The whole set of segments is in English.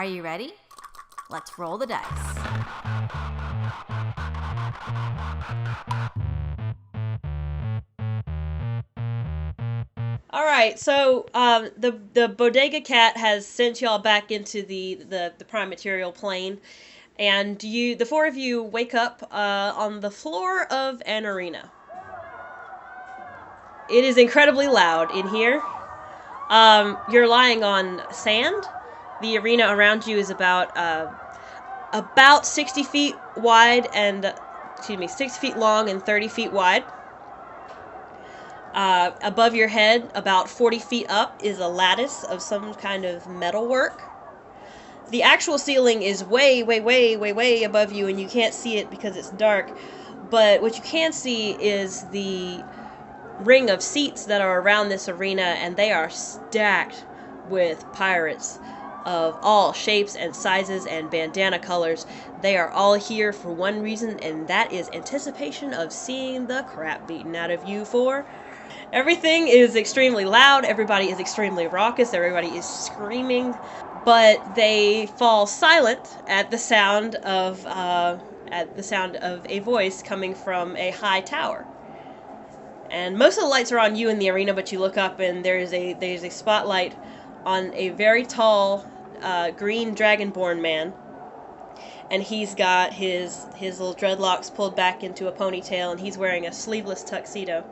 Are you ready? Let's roll the dice. All right, so the Bodega Cat has sent y'all back into the prime material plane, and the four of you wake up on the floor of an arena. It is incredibly loud in here. You're lying on sand. The arena around you is about 60 feet wide and 60 feet long and 30 feet wide. Above your head, about 40 feet up, is a lattice of some kind of metalwork. The actual ceiling is way, way, way, way, way above you, and you can't see it because it's dark. But what you can see is the ring of seats that are around this arena, and they are stacked with pirates of all shapes and sizes and bandana colors. They are all here for one reason, and that is anticipation of seeing the crap beaten out of you four. Everything is extremely loud, everybody is extremely raucous, everybody is screaming, but they fall silent at the sound of a voice coming from a high tower. And most of the lights are on you in the arena, but you look up and there's a spotlight on a very tall green dragonborn man, and he's got his little dreadlocks pulled back into a ponytail, and he's wearing a sleeveless tuxedo.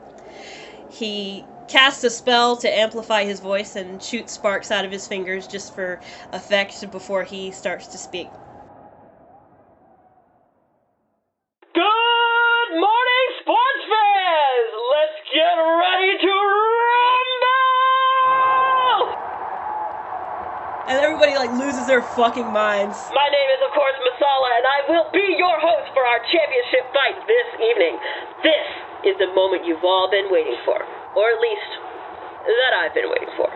He casts a spell to amplify his voice and shoots sparks out of his fingers just for effect before he starts to speak. Good morning, sports fans! Let's get ready to rumble! And everybody loses their fucking minds. My name is, of course, Masala, and I will be your host for our championship fight this evening. This is the moment you've all been waiting for, or at least that I've been waiting for.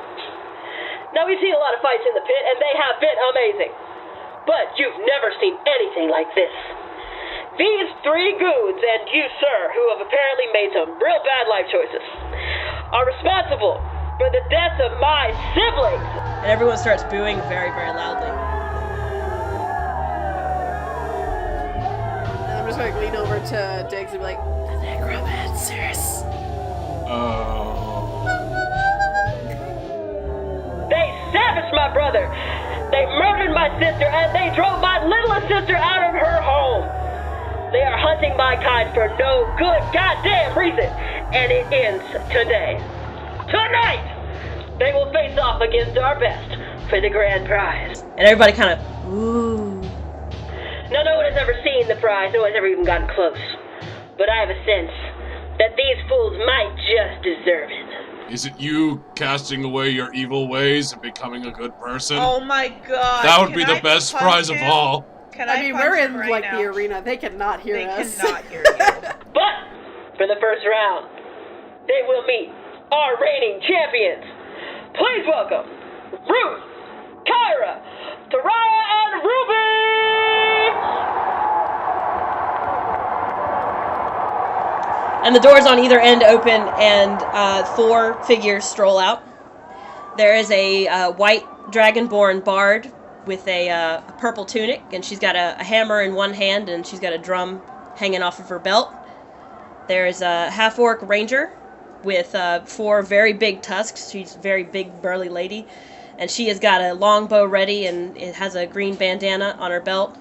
Now, we've seen a lot of fights in the pit, and they have been amazing, but you've never seen anything like this. These three goons, and you, sir, who have apparently made some real bad life choices, are responsible for the deaths of my siblings. And everyone starts booing very, very loudly. And I'm just going to lean over to Diggs and be like, the necromancers. Oh. They savaged my brother. They murdered my sister, and they drove my littlest sister out of her home. They are hunting my kind for no good goddamn reason, and it ends today. Tonight, they will face off against our best for the grand prize. And everybody kind of, ooh. Now, no one has ever seen the prize. No one's ever even gotten close. But I have a sense that these fools might just deserve it. Is it you casting away your evil ways and becoming a good person? Oh my god. That would be the best prize of all. I mean, we're in right now. The arena. They cannot hear us. They cannot hear you. But for the first round, they will meet our reigning champions. Please welcome Ruth, Kyra, Taraya, and Ruby! And the doors on either end open, and four figures stroll out. There is a white dragonborn bard with a purple tunic, and she's got a hammer in one hand, and she's got a drum hanging off of her belt. There's a half-orc ranger with four very big tusks. She's a very big, burly lady, and she has got a long bow ready, and it has a green bandana on her belt.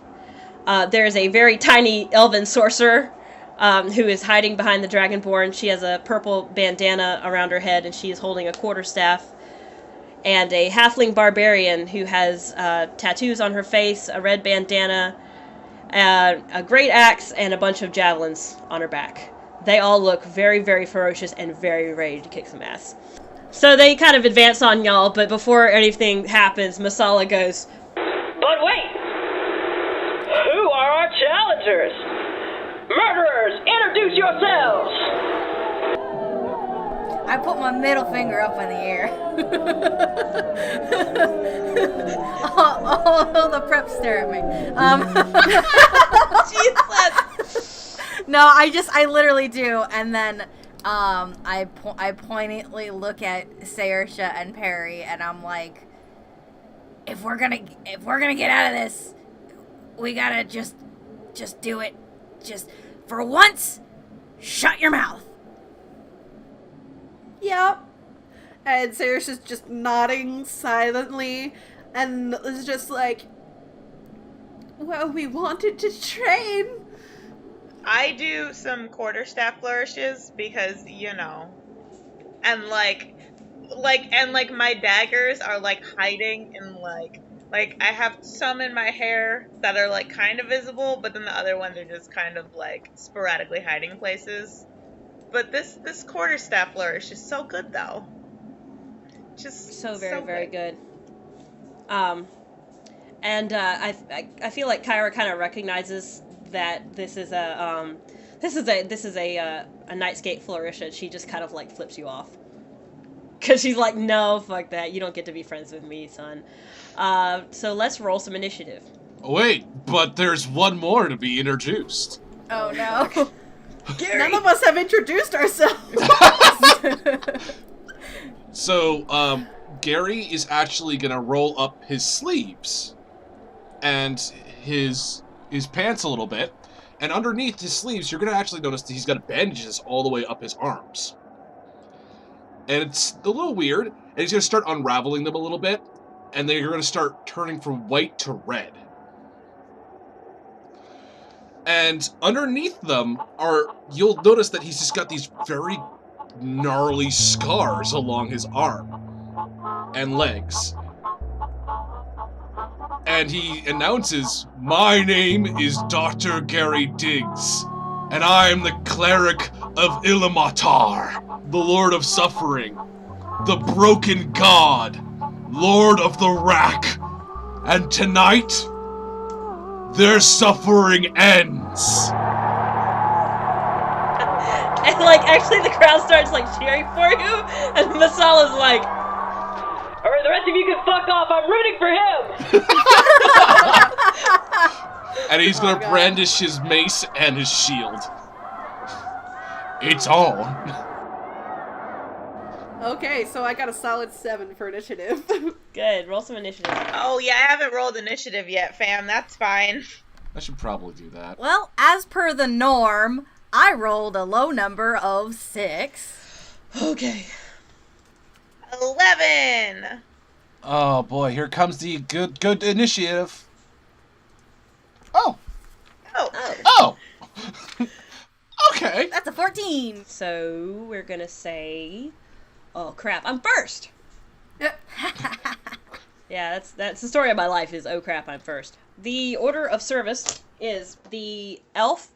There's a very tiny elven sorcerer who is hiding behind the dragonborn. She has a purple bandana around her head, and she is holding a quarterstaff. And a halfling barbarian who has tattoos on her face, a red bandana, a great axe, and a bunch of javelins on her back. They all look very, very ferocious and very ready to kick some ass. So they kind of advance on y'all, but before anything happens, Masala goes, But wait! Who are our challengers? Murderers, introduce yourselves! I put my middle finger up in the air. all the prep stare at me. Jesus! No, I literally do, and then I poignantly look at Saoirse and Perry, and I'm like, if we're gonna get out of this, we gotta just do it. Just for once, shut your mouth. Yep. And Sarah's just nodding silently, and is just like, well, we wanted to train. I do some quarterstaff flourishes because, you know, and like my daggers are like hiding in like I have some in my hair that are like kind of visible, but then the other ones are just kind of like sporadically hiding places. But this quarterstaff flourish is so good though. Just So very good. And I feel like Kyra kind of recognizes that this is a nightskate flourish, and she just kind of like flips you off. Cause she's like, no, fuck that. You don't get to be friends with me, son. So let's roll some initiative. Wait, but there's one more to be introduced. Oh no. None of us have introduced ourselves. So, Gary is actually gonna roll up his sleeves and his pants a little bit, and underneath his sleeves, you're gonna actually notice that he's got bandages all the way up his arms. And it's a little weird, and he's gonna start unraveling them a little bit, and then you're gonna start turning from white to red. And underneath them you'll notice that he's just got these very gnarly scars along his arm and legs. And he announces, "My name is Dr. Gary Diggs, and I am the cleric of Illimatar, the Lord of Suffering, the Broken God, Lord of the Rack, and tonight, their suffering ends." And like actually the crowd starts like cheering for you, and Masala's like, Alright, the rest of you can fuck off. I'm rooting for him. And he's gonna brandish his mace and his shield. It's on. Okay, so I got a solid 7 for initiative. good, roll some initiative. Oh yeah, I haven't rolled initiative yet, fam. That's fine. I should probably do that. Well, as per the norm, I rolled a low number of 6. Okay. 11. Oh boy, here comes the good initiative. Oh. Oh. Okay. That's a 14. So we're gonna say, oh crap, I'm first. Yeah, that's the story of my life is, oh crap, I'm first. The order of service is the elf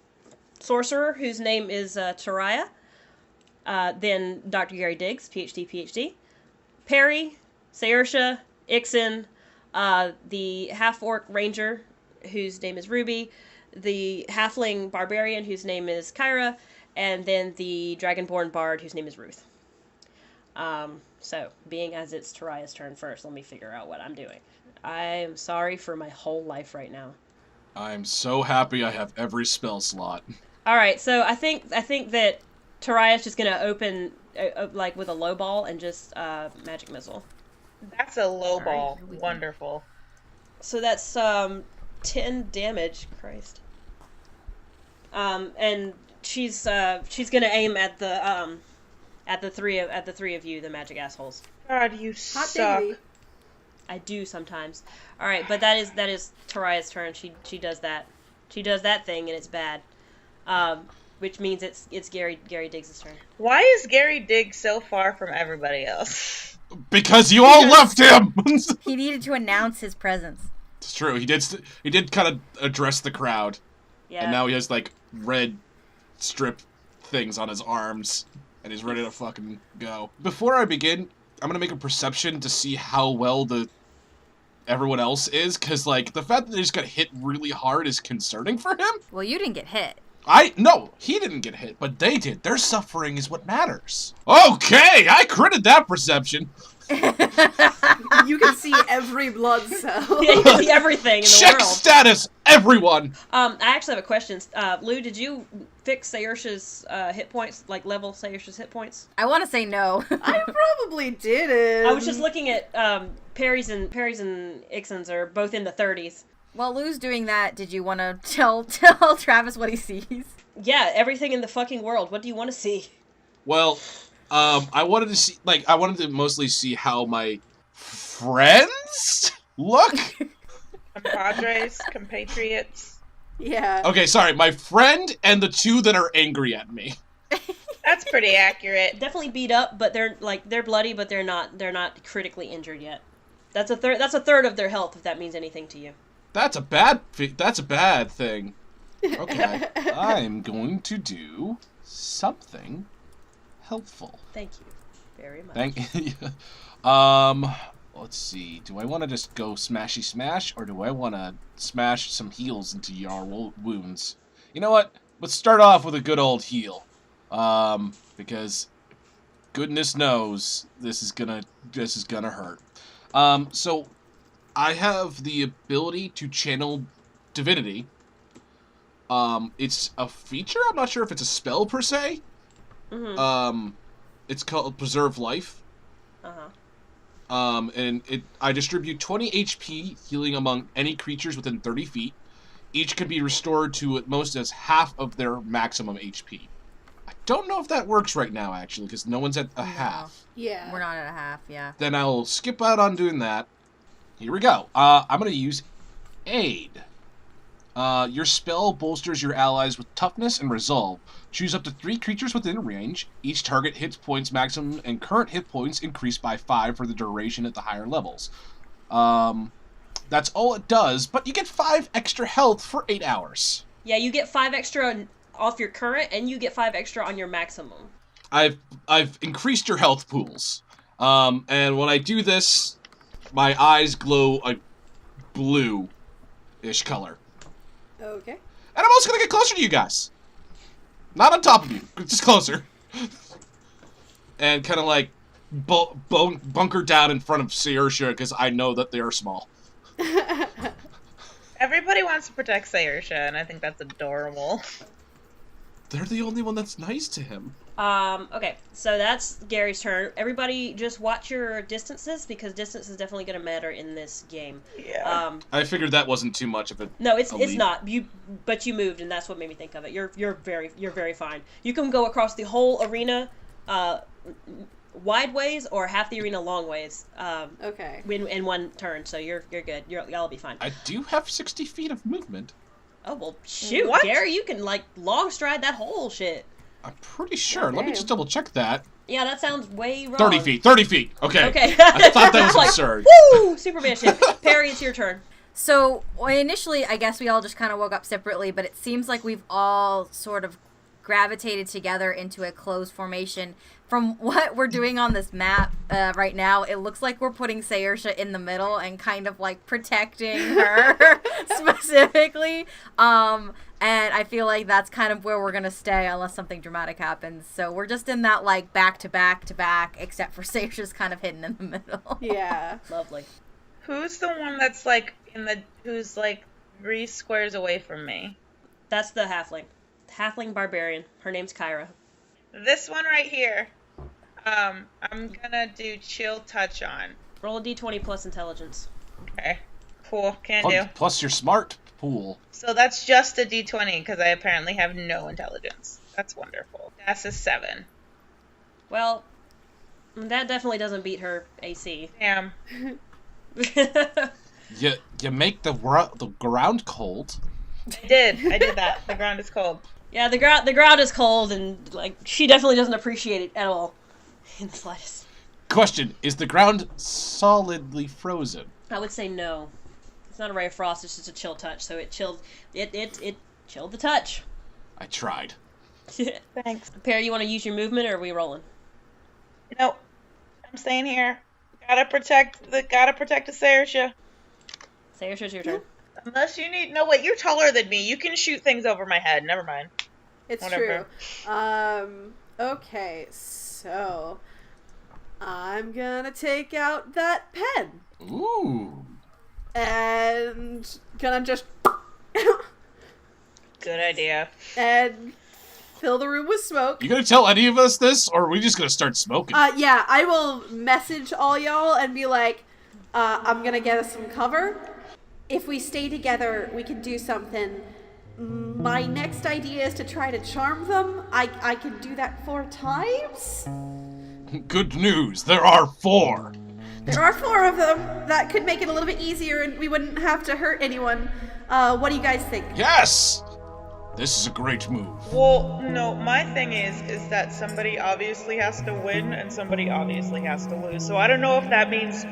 sorcerer, whose name is Taraya, then Dr. Gary Diggs, PhD, Perry, Saoirse, Ixen, the half-orc ranger, whose name is Ruby, the halfling barbarian, whose name is Kyra, and then the dragonborn bard, whose name is Ruth. So, being as it's Taraya's turn first, let me figure out what I'm doing. I am sorry for my whole life right now. I'm so happy I have every spell slot. All right, so I think that Taraya's just gonna open like with a low ball and just magic missile. That's a low Alright, ball. here we go. Wonderful. So that's 10 damage. Christ. And she's gonna aim at the three of you, the magic assholes. God, you Hot suck. diggity. I do sometimes. All right, but that is Taraya's turn. She does that. She does that thing, and it's bad. Which means it's Gary Diggs' turn. Why is Gary Diggs so far from everybody else? Because you all left him. He needed to announce his presence. It's true. He did kind of address the crowd, Yeah. and now he has like red strip things on his arms, and he's ready to fucking go. Before I begin, I'm gonna make a perception to see how well everyone else is, because like the fact that they just got hit really hard is concerning for him. Well, you didn't get hit. No, he didn't get hit, but they did. Their suffering is what matters. Okay, I critted that perception. You can see every blood cell. Yeah, you can see everything in the Check world. status, everyone! I actually have a question. Lou, did you fix Saoirse's hit points, like level Saoirse's hit points? I want to say no. I probably didn't. I was just looking at Perry's and Ixon's are both in the 30s. While Lou's doing that, did you want to tell Travis what he sees? Yeah, everything in the fucking world. What do you want to see? Well, I wanted to mostly see how my friends look. Compadres, compatriots. Yeah. Okay, sorry, my friend and the two that are angry at me. That's pretty accurate. Definitely beat up, but they're bloody, but they're not critically injured yet. That's a third of their health, if that means anything to you. That's a bad thing. Okay, I'm going to do something helpful. Thank you very much. Let's see. Do I want to just go smashy smash, or do I want to smash some heals into your wounds? You know what? Let's start off with a good old heal. Because goodness knows this is gonna hurt. So I have the ability to channel divinity. It's a feature. I'm not sure if it's a spell per se. Mm-hmm. It's called Preserve Life. And I distribute 20 HP healing among any creatures within 30 feet. Each can be restored to at most as half of their maximum HP. I don't know if that works right now, actually, because no one's at a half. Yeah. We're not at a half, yeah. Then I'll skip out on doing that. Here we go. I'm going to use Aid. Your spell bolsters your allies with toughness and resolve. Choose up to 3 creatures within range. Each target hit points maximum and current hit points increase by 5 for the duration at the higher levels. That's all it does, but you get 5 extra health for 8 hours. Yeah, you get 5 extra off your current, and you get 5 extra on your maximum. I've increased your health pools. And when I do this, my eyes glow a blue-ish color. Okay. And I'm also going to get closer to you guys. Not on top of you, just closer. And kind of like bunker down in front of Saoirse because I know that they are small. Everybody wants to protect Saoirse, and I think that's adorable. They're the only one that's nice to him. Okay, so that's Gary's turn. Everybody just watch your distances, because distance is definitely going to matter in this game. Yeah. I figured that wasn't too much of a No, it's lead. not. But you moved, and that's what made me think of it. You're very fine. You can go across the whole arena, wide ways, or half the arena long ways. Okay. In one turn, so you're good. Y'all be fine. I do have 60 feet of movement. Oh well, shoot, What? Gary, you can like long stride that whole shit. I'm pretty sure. Let me Okay. just double check that. Yeah, that sounds way wrong. 30 feet. 30 feet. Okay. Okay. I thought that was Like, absurd. Woo! Superman shit. Perry, it's your turn. So, initially, I guess we all just kind of woke up separately, but it seems like we've all sort of gravitated together into a closed formation. From what we're doing on this map right now, it looks like we're putting Saoirse in the middle and kind of like protecting her specifically. And I feel like that's kind of where we're going to stay unless something dramatic happens. So we're just in that like back to back to back, except for Saoirse's kind of hidden in the middle. Yeah. Lovely. Who's the one that's like who's like 3 squares away from me? That's the halfling. Halfling barbarian. Her name's Kyra. This one right here. I'm gonna do chill touch on. Roll a d20 plus intelligence. Okay. Cool. Can do. Plus your smart pool. So that's just a d20 because I apparently have no intelligence. That's wonderful. That's a 7. Well, that definitely doesn't beat her AC. Damn. You make the ground cold. I did that. The ground is cold. Yeah, the ground is cold, and like she definitely doesn't appreciate it at all, in the slightest. Question: is the ground solidly frozen? I would say no. It's not a ray of frost. It's just a chill touch. So it chilled. It chilled the touch. I tried. Thanks. Perry, you want to use your movement, or are we rolling? Nope. I'm staying here. Gotta protect the Saoirse. Saoirse, your turn. Unless you need. No, wait. You're taller than me. You can shoot things over my head. Never mind. It's Whatever. true. Okay, so I'm gonna take out that pen. Ooh. And gonna just... Good idea. and fill the room with smoke. You gonna tell any of us this, or are we just gonna start smoking? Yeah, I will message all y'all and be like, I'm gonna get us some cover. If we stay together, we can do something. My next idea is to try to charm them. I can do that 4 times. Good news, there are 4. There are 4 of them. That could make it a little bit easier and we wouldn't have to hurt anyone. What do you guys think? Yes! This is a great move. Well, no, my thing is that somebody obviously has to win and somebody obviously has to lose. So I don't know if that means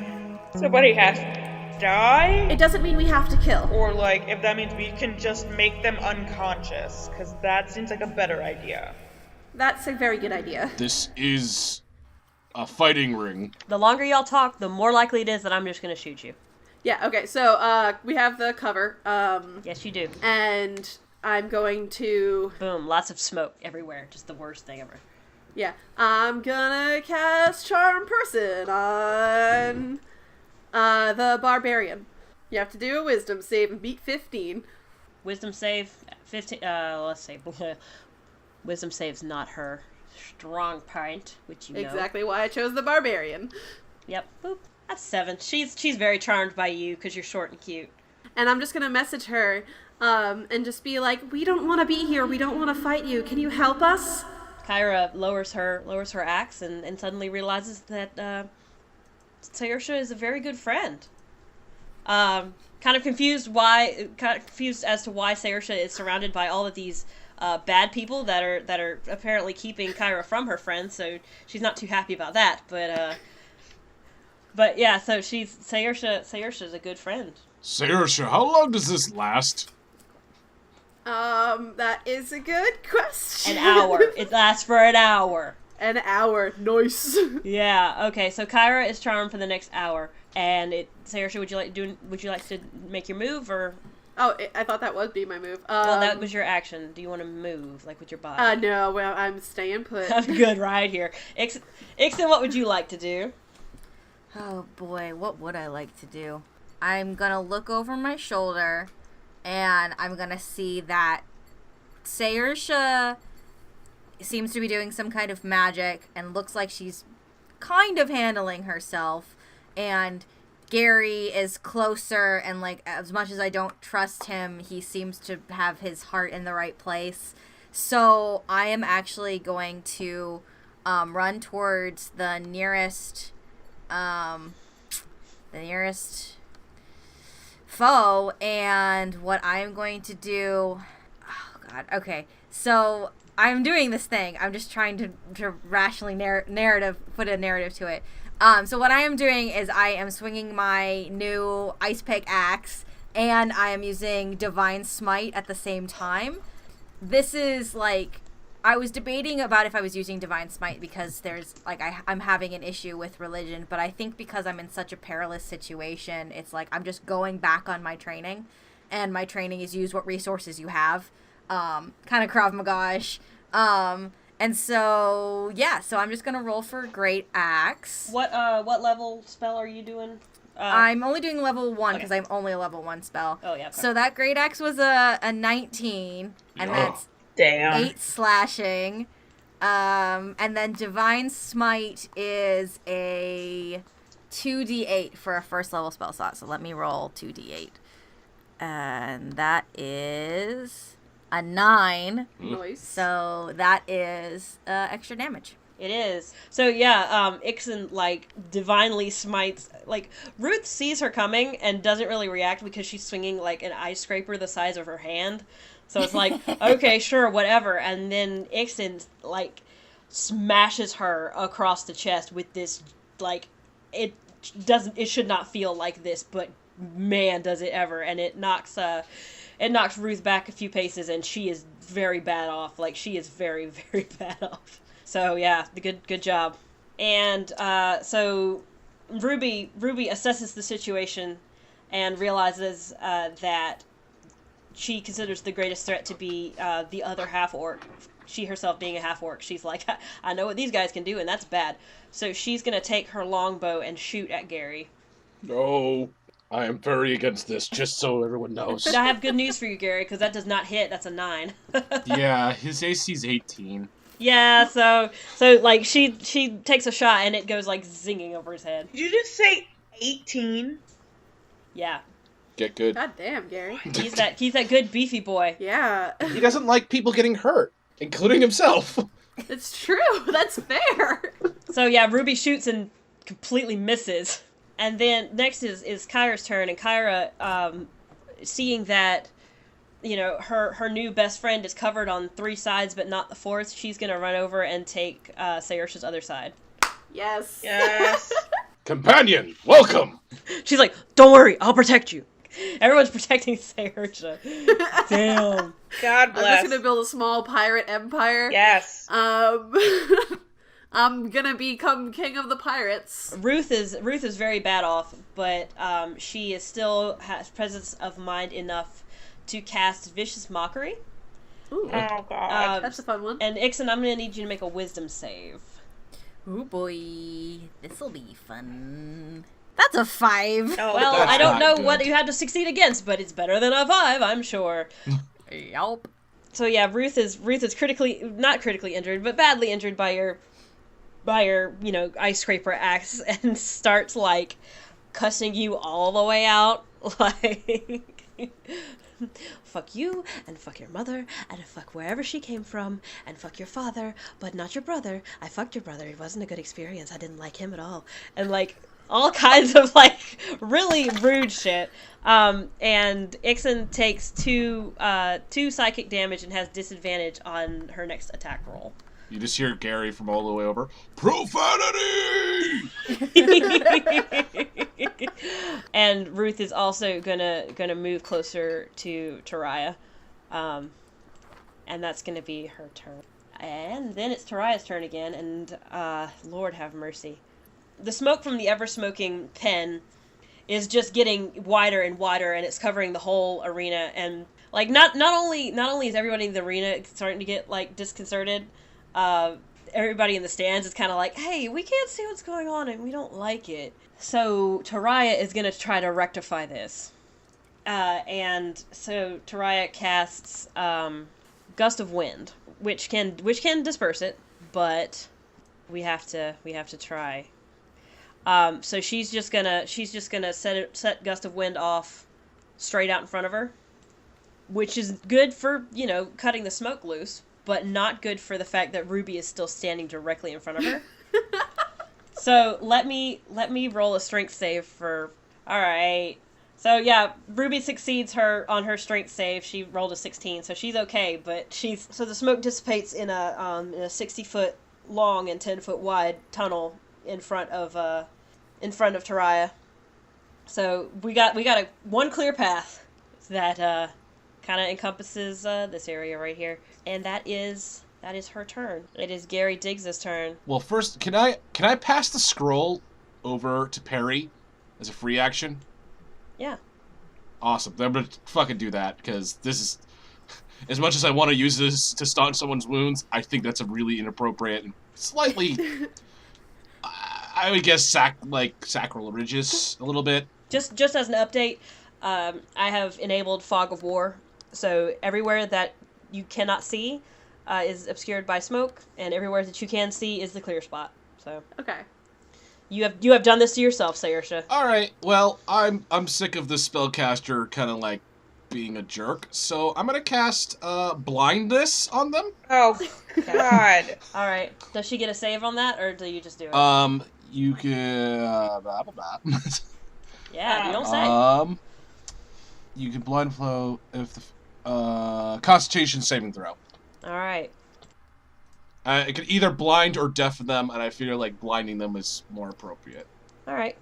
somebody has to die, It doesn't mean we have to kill. or like if that means we can just make them unconscious, because that seems like a better idea. That's a very good idea. This is a fighting ring. The longer y'all talk, the more likely it is that I'm just gonna shoot you. Yeah, okay, so we have the cover. Yes, you do. And I'm going to... Boom, lots of smoke everywhere. Just the worst thing ever. Yeah, I'm gonna cast Charm Person on the Barbarian. You have to do a Wisdom save and beat 15. Wisdom save, 15, let's see. Wisdom save's not her strong point, which you know. Exactly why I chose the Barbarian. Yep, boop. That's 7. She's very charmed by you because you're short and cute. And I'm just gonna message her, and just be like, we don't want to be here, we don't want to fight you, can you help us? Kyra lowers her axe and suddenly realizes that Saoirse is a very good friend. Kind of confused as to why Saoirse is surrounded by all of these bad people that are apparently keeping Kyra from her friends, so she's not too happy about that. But yeah, so Saoirse is a good friend. Saoirse, how long does this last? That is a good question. An hour. It lasts for an hour. An hour. Nice. Yeah. Okay. So Kyra is charmed for the next hour, and Saoirse, would you like to make your move, or? Oh, I thought that would be my move. Well, that was your action. Do you want to move, like with your body? No. Well, I'm staying put. I'm good right here. Ixon, what would you like to do? Oh boy, what would I like to do? I'm gonna look over my shoulder, and I'm gonna see that Saoirse seems to be doing some kind of magic and looks like she's kind of handling herself, and Gary is closer, and like, as much as I don't trust him, he seems to have his heart in the right place. So I am actually going to run towards the nearest foe, and what I'm going to do... Oh, God. Okay. So I'm doing this thing. I'm just trying to rationally put a narrative to it. So what I am doing is I am swinging my new ice pick axe, and I am using Divine Smite at the same time. This is like... I was debating about if I was using Divine Smite because there's, like, I'm having an issue with religion, but I think because I'm in such a perilous situation, it's like I'm just going back on my training, and my training is use what resources you have, kind of Krav Maga-ish. And so, yeah, so I'm just going to roll for Great Axe. What level spell are you doing? I'm only doing level 1 because okay. I'm only a level 1 spell. Oh, yeah. Okay. So that Great Axe was a 19, and that's... Damn. 8 slashing. And then Divine Smite is a 2d8 for a first level spell slot. So let me roll 2d8. And that is a 9. Nice. So that is extra damage. It is. So yeah, Ixon, like, divinely smites, like, Ruth sees her coming and doesn't really react because she's swinging, like, an ice scraper the size of her hand. So it's like, okay, sure, whatever. And then Ixon, like, smashes her across the chest with this, like, it should not feel like this, but man, does it ever. And it knocks Ruth back a few paces, and she is very bad off. Like, she is very, very bad off. So yeah, good job. And so Ruby assesses the situation and realizes that she considers the greatest threat to be the other half orc she herself being a half-orc, she's like, I know what these guys can do, and that's bad. So she's going to take her longbow and shoot at Gary. No, I am very against this, just so everyone knows. Now, I have good news for you, Gary, because that does not hit. That's a 9. Yeah, his AC's 18. Yeah, so like, she takes a shot, and it goes, like, zinging over his head. Did you just say 18? Yeah. Get good. God damn, Gary. He's that good beefy boy. Yeah. He doesn't like people getting hurt, including himself. It's true. That's fair. So, yeah, Ruby shoots and completely misses. And then next is Kyra's turn, and Kyra, seeing that, you know, her new best friend is covered on 3 sides but not the 4th, she's gonna run over and take Saoirse's other side. Yes. Yes. Companion, welcome! She's like, don't worry, I'll protect you. Everyone's protecting Saoirse. Damn. God I'm bless. just gonna build a small pirate empire. Yes. I'm gonna become king of the pirates. Ruth is very bad off, but she is still has presence of mind enough to cast Vicious Mockery. Ooh, Oh God. that's a fun one. And Ixon, I'm gonna need you to make a Wisdom save. Oh boy, this'll be fun. That's a 5. Oh, Well, That's I don't not know good. what you had to succeed against, but it's better than a 5, I'm sure. Yelp. So yeah, Ruth is not critically injured, but badly injured by your ice scraper axe, and starts like cussing you all the way out, like fuck you, and fuck your mother, and fuck wherever she came from, and fuck your father, but not your brother. I fucked your brother. It wasn't a good experience. I didn't like him at all, and like all kinds of like really rude shit. And Ixon takes 2 psychic damage and has disadvantage on her next attack roll. You just hear Gary from all the way over. Profanity! And Ruth is also gonna move closer to Taraya, and that's gonna be her turn. And then it's Taraya's turn again, and Lord have mercy, the smoke from the ever-smoking pen is just getting wider and wider, and it's covering the whole arena. And like not only is everybody in the arena starting to get like disconcerted, everybody in the stands is kind of like, hey, we can't see what's going on and we don't like it. So Taraya is going to try to rectify this. And so Taraya casts Gust of Wind, which can disperse it, but we have to try. So she's just gonna set Gust of Wind off straight out in front of her, which is good for, you know, cutting the smoke loose, but not good for the fact that Ruby is still standing directly in front of her. So let me roll a strength save for. All right. So yeah, Ruby succeeds on her strength save. She rolled a 16, so she's okay. But so the smoke dissipates in a 60-foot long and 10-foot wide tunnel in front of Taraya. So we got one clear path that kind of encompasses this area right here, and that is her turn. It is Gary Diggs' turn. Well, first, can I pass the scroll over to Perry as a free action? Yeah. Awesome. I'm gonna fucking do that, because this is, as much as I want to use this to staunch someone's wounds, I think that's a really inappropriate and slightly, I would guess, sacrilegious a little bit. Just as an update, I have enabled Fog of War, so everywhere that you cannot see is obscured by smoke, and everywhere that you can see is the clear spot. So Okay. you have done this to yourself, Saoirse. All right. Well, I'm sick of this spellcaster kind of like being a jerk, so I'm gonna cast blindness on them. Oh God. All right. Does she get a save on that, or do you just do it? You can Yeah, you don't say. You can blind flow if the Constitution saving throw. All right. It could either blind or deafen them, and I feel like blinding them is more appropriate. All right.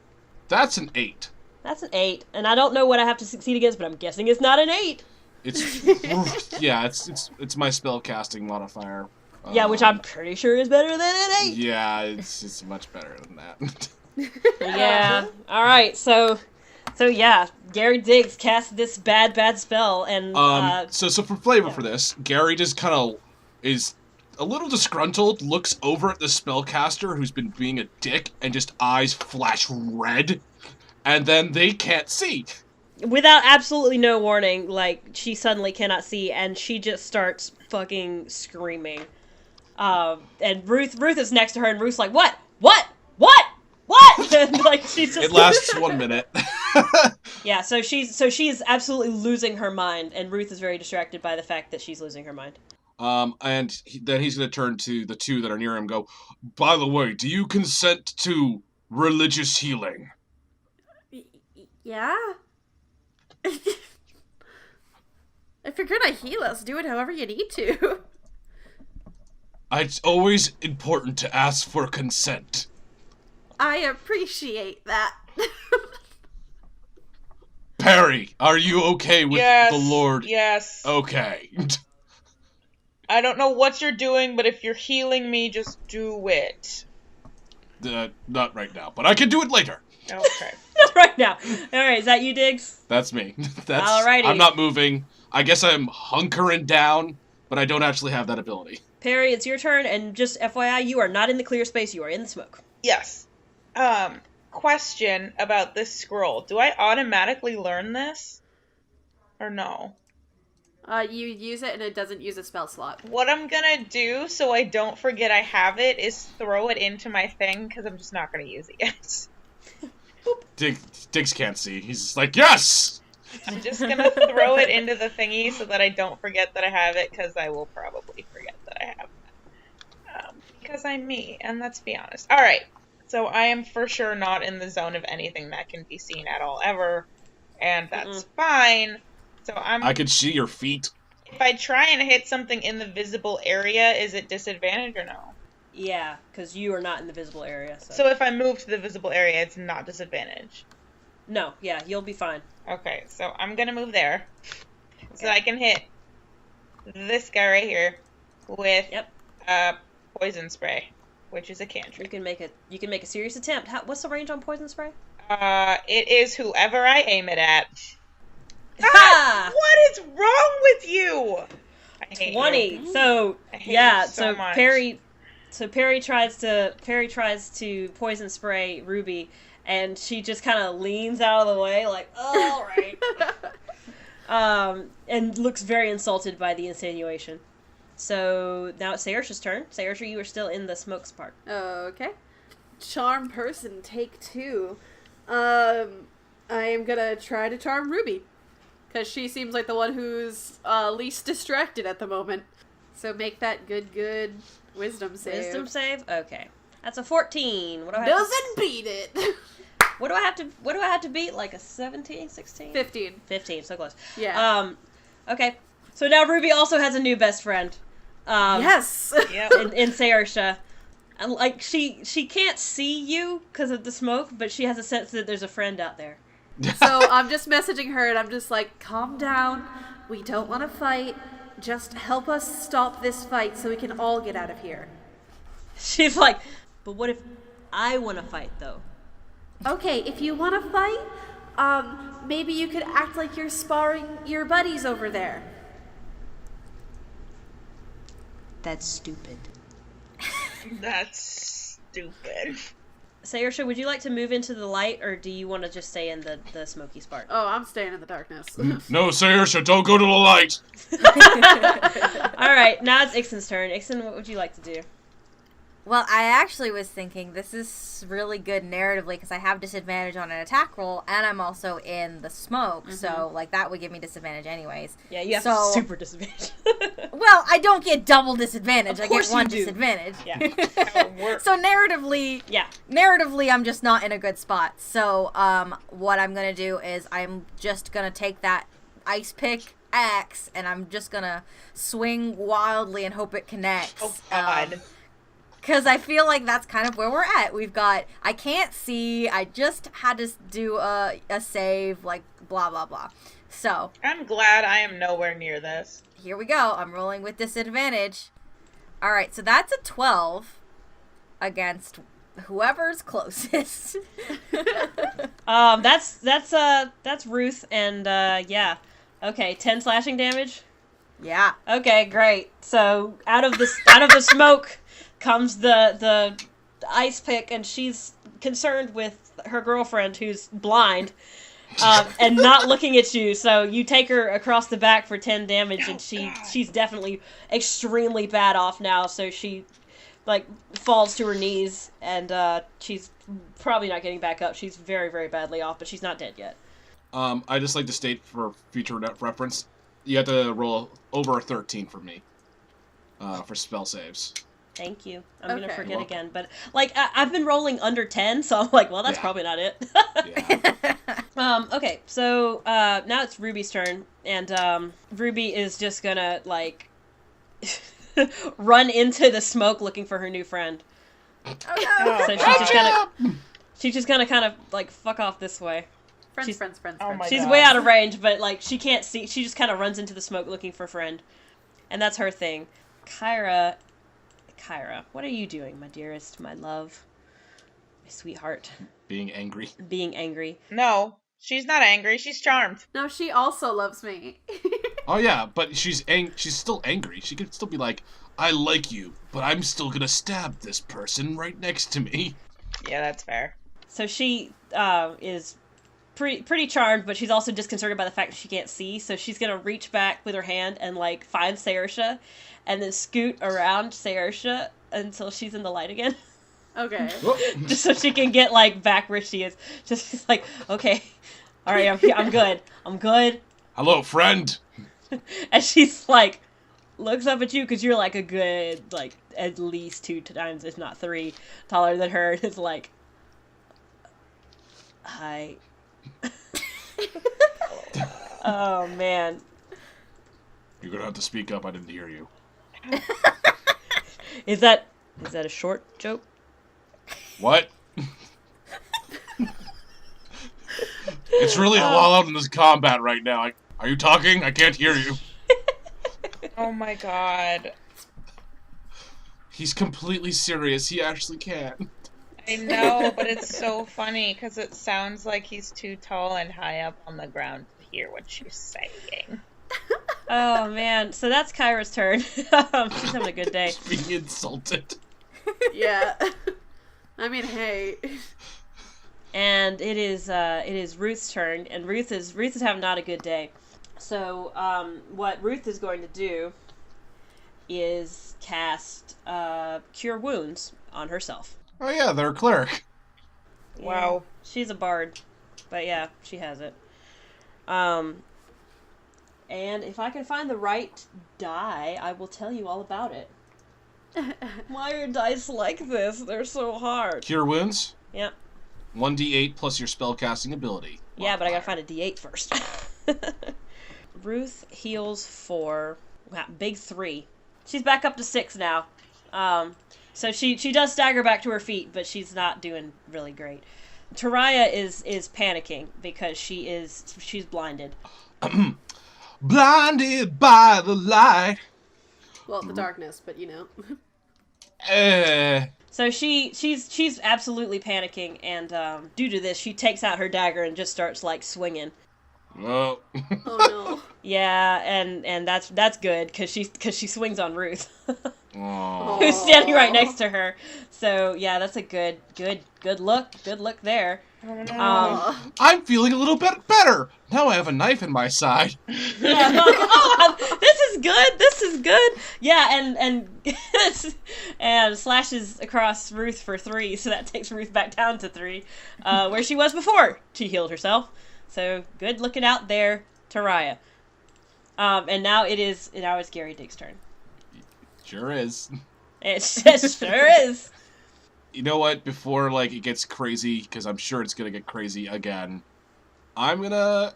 That's an 8. That's an 8, and I don't know what I have to succeed against, but I'm guessing it's not an 8. It's yeah, it's my spell casting modifier. Yeah, which I'm pretty sure is better than an 8. Yeah, it's much better than that. Yeah. All right. So yeah, Gary Diggs casts this bad spell, and so for flavor for this, Gary just kind of is a little disgruntled, looks over at the spellcaster who's been being a dick, and just eyes flash red, and then they can't see. Without absolutely no warning, like, she suddenly cannot see, and she just starts fucking screaming. And Ruth is next to her, and Ruth's like, what? And, like, she's just... It lasts 1 minute. Yeah, so she's absolutely losing her mind, and Ruth is very distracted by the fact that she's losing her mind. Then he's going to turn to the two that are near him and go, by the way, do you consent to religious healing? Yeah? If you're gonna heal us, do it however you need to. It's always important to ask for consent. I appreciate that. Perry, are you okay with the Lord? Yes. Okay. I don't know what you're doing, but if you're healing me, just do it. Not right now, but I can do it later. Okay. Right now. Alright, is that you, Diggs? That's me. Alrighty. I'm not moving. I guess I'm hunkering down, but I don't actually have that ability. Perry, it's your turn, and just FYI, you are not in the clear space, you are in the smoke. Yes. Question about this scroll. Do I automatically learn this? Or no? You use it and it doesn't use a spell slot. What I'm gonna do so I don't forget I have it is throw it into my thing, because I'm just not gonna use it yet. Diggs can't see. He's just like, yes! I'm just gonna throw it into the thingy so that I don't forget that I have it, because I will probably forget that I have it. Because I'm me, and let's be honest. Alright, so I am for sure not in the zone of anything that can be seen at all ever, and that's fine. So I can see your feet. If I try and hit something in the visible area, is it disadvantage or no? Yeah, because you are not in the visible area. So if I move to the visible area, it's not disadvantage? No, yeah, you'll be fine. Okay, so I'm gonna move there. So I can hit this guy right here with poison spray, which is a cantrip. You can make a serious attempt. What's the range on poison spray? It is whoever I aim it at. Ha! What is wrong with you? I hate 20. You. So I hate yeah, you so much. Perry tries to poison spray Ruby, and she just kind of leans out of the way, like, all right, and looks very insulted by the insinuation. So now it's Saoirse's turn. Saoirse, you are still in the smokes part. Okay. Charm person, take 2. I am gonna try to charm Ruby, because she seems like the one who's least distracted at the moment. So make that good wisdom save. Wisdom save? Okay. That's a 14. What do I have Doesn't beat it. What do I have to beat? Like a 17, 16? 15. 15, so close. Yeah. Okay. So now Ruby also has a new best friend. Yes. Yep. in Saoirse. And like she can't see you because of the smoke, but she has a sense that there's a friend out there. So I'm just messaging her and I'm just like, calm down. We don't want to fight. Just help us stop this fight so we can all get out of here. She's like, but what if I want to fight though? Okay, if you want to fight, maybe you could act like you're sparring your buddies over there. That's stupid. That's stupid. Saoirse, would you like to move into the light, or do you want to just stay in the smoky spark? Oh, I'm staying in the darkness. No, Saoirse, don't go to the light. All right, now it's Ixen's turn. Ixen, what would you like to do? Well, I actually was thinking this is really good narratively because I have disadvantage on an attack roll, and I'm also in the smoke, so like that would give me disadvantage anyways. Yeah, you have super disadvantage. Well, I don't get double disadvantage. Of I course get one you do. disadvantage. Yeah. So narratively, I'm just not in a good spot. So what I'm gonna do is I'm just gonna take that ice pick axe and I'm just gonna swing wildly and hope it connects. Oh God. Because I feel like that's kind of where we're at. We've got, I can't see, I just had to do a save, like, blah, blah, blah. So. I'm glad I am nowhere near this. Here we go. I'm rolling with disadvantage. Alright, so that's a 12 against whoever's closest. That's Ruth, and, yeah. Okay, 10 slashing damage. Yeah. Okay, great. So out of the smoke comes the ice pick, and she's concerned with her girlfriend who's blind and not looking at you. So you take her across the back for 10 damage, and she's definitely extremely bad off now. So she like falls to her knees, and she's probably not getting back up. She's very, very badly off, but she's not dead yet. I just like to state for future reference, you have to roll over a 13 for me for spell saves. Thank you. I'm gonna Okay. forget again, but like I've been rolling under 10, so I'm like, well, that's probably not it. Yeah. Okay, so now it's Ruby's turn, and Ruby is just gonna like run into the smoke looking for her new friend. Oh, So she's just gonna kind of like fuck off this way. Friends. Oh my She's God. way out of range, but like she can't see. She just kind of runs into the smoke looking for a friend, and that's her thing. Kyra, what are you doing, my dearest, my love, my sweetheart? Being angry. Being angry. No, she's not angry. She's charmed. No, she also loves me. Oh yeah, but she's still angry. She could still be like, I like you, but I'm still gonna stab this person right next to me. Yeah, that's fair. So she is pretty charmed, but she's also disconcerted by the fact that she can't see. So she's gonna reach back with her hand and like find Saoirse, and then scoot around Saoirse until she's in the light again. Okay. Just so she can get like back where she is. Just like, okay, all right, I'm good. Hello, friend. And she's like, looks up at you because you're like a good like at least 2 times, if not 3, taller than her. And it's like, hi. Oh man. You're gonna have to speak up. I didn't hear you. Is that a short joke? What? It's really loud in this combat right now. Are you talking? I can't hear you. Oh my God. He's completely serious. He actually can. I know, but it's so funny because it sounds like he's too tall and high up on the ground to hear what she's saying. Oh man. So that's Kyra's turn. She's having a good day. Being insulted. Yeah. I mean, hey. And it is Ruth's turn, and Ruth is having not a good day. So what Ruth is going to do is cast Cure Wounds on herself. Oh yeah, they're a cleric. Wow. She's a bard, but yeah, she has it. And if I can find the right die, I will tell you all about it. Why are dice like this? They're so hard. Cure wounds. Yep. 1d8 plus your spellcasting ability. Yeah, but I gotta find a D8 first. Ruth heals for big 3. She's back up to 6 now. So she does stagger back to her feet, but she's not doing really great. Taraya is panicking because she's blinded. Blinded by the light. Well, the darkness, but you know. So she's absolutely panicking, and due to this, she takes out her dagger and just starts like swinging. Oh. Oh Yeah, and that's good because she swings on Ruth, Oh. who's standing right next to her. So yeah, that's a good look. Good look there. no. I'm feeling a little bit better. Now I have a knife in my side. Yeah, oh, this is good. Yeah, and slashes across Ruth for 3, so that takes Ruth back down to 3, where she was before she healed herself. So good looking out there, Taraya. And now it's Gary Dick's turn. Sure is. It sure is. You know what? Before it gets crazy, because I'm sure it's gonna get crazy again. I'm gonna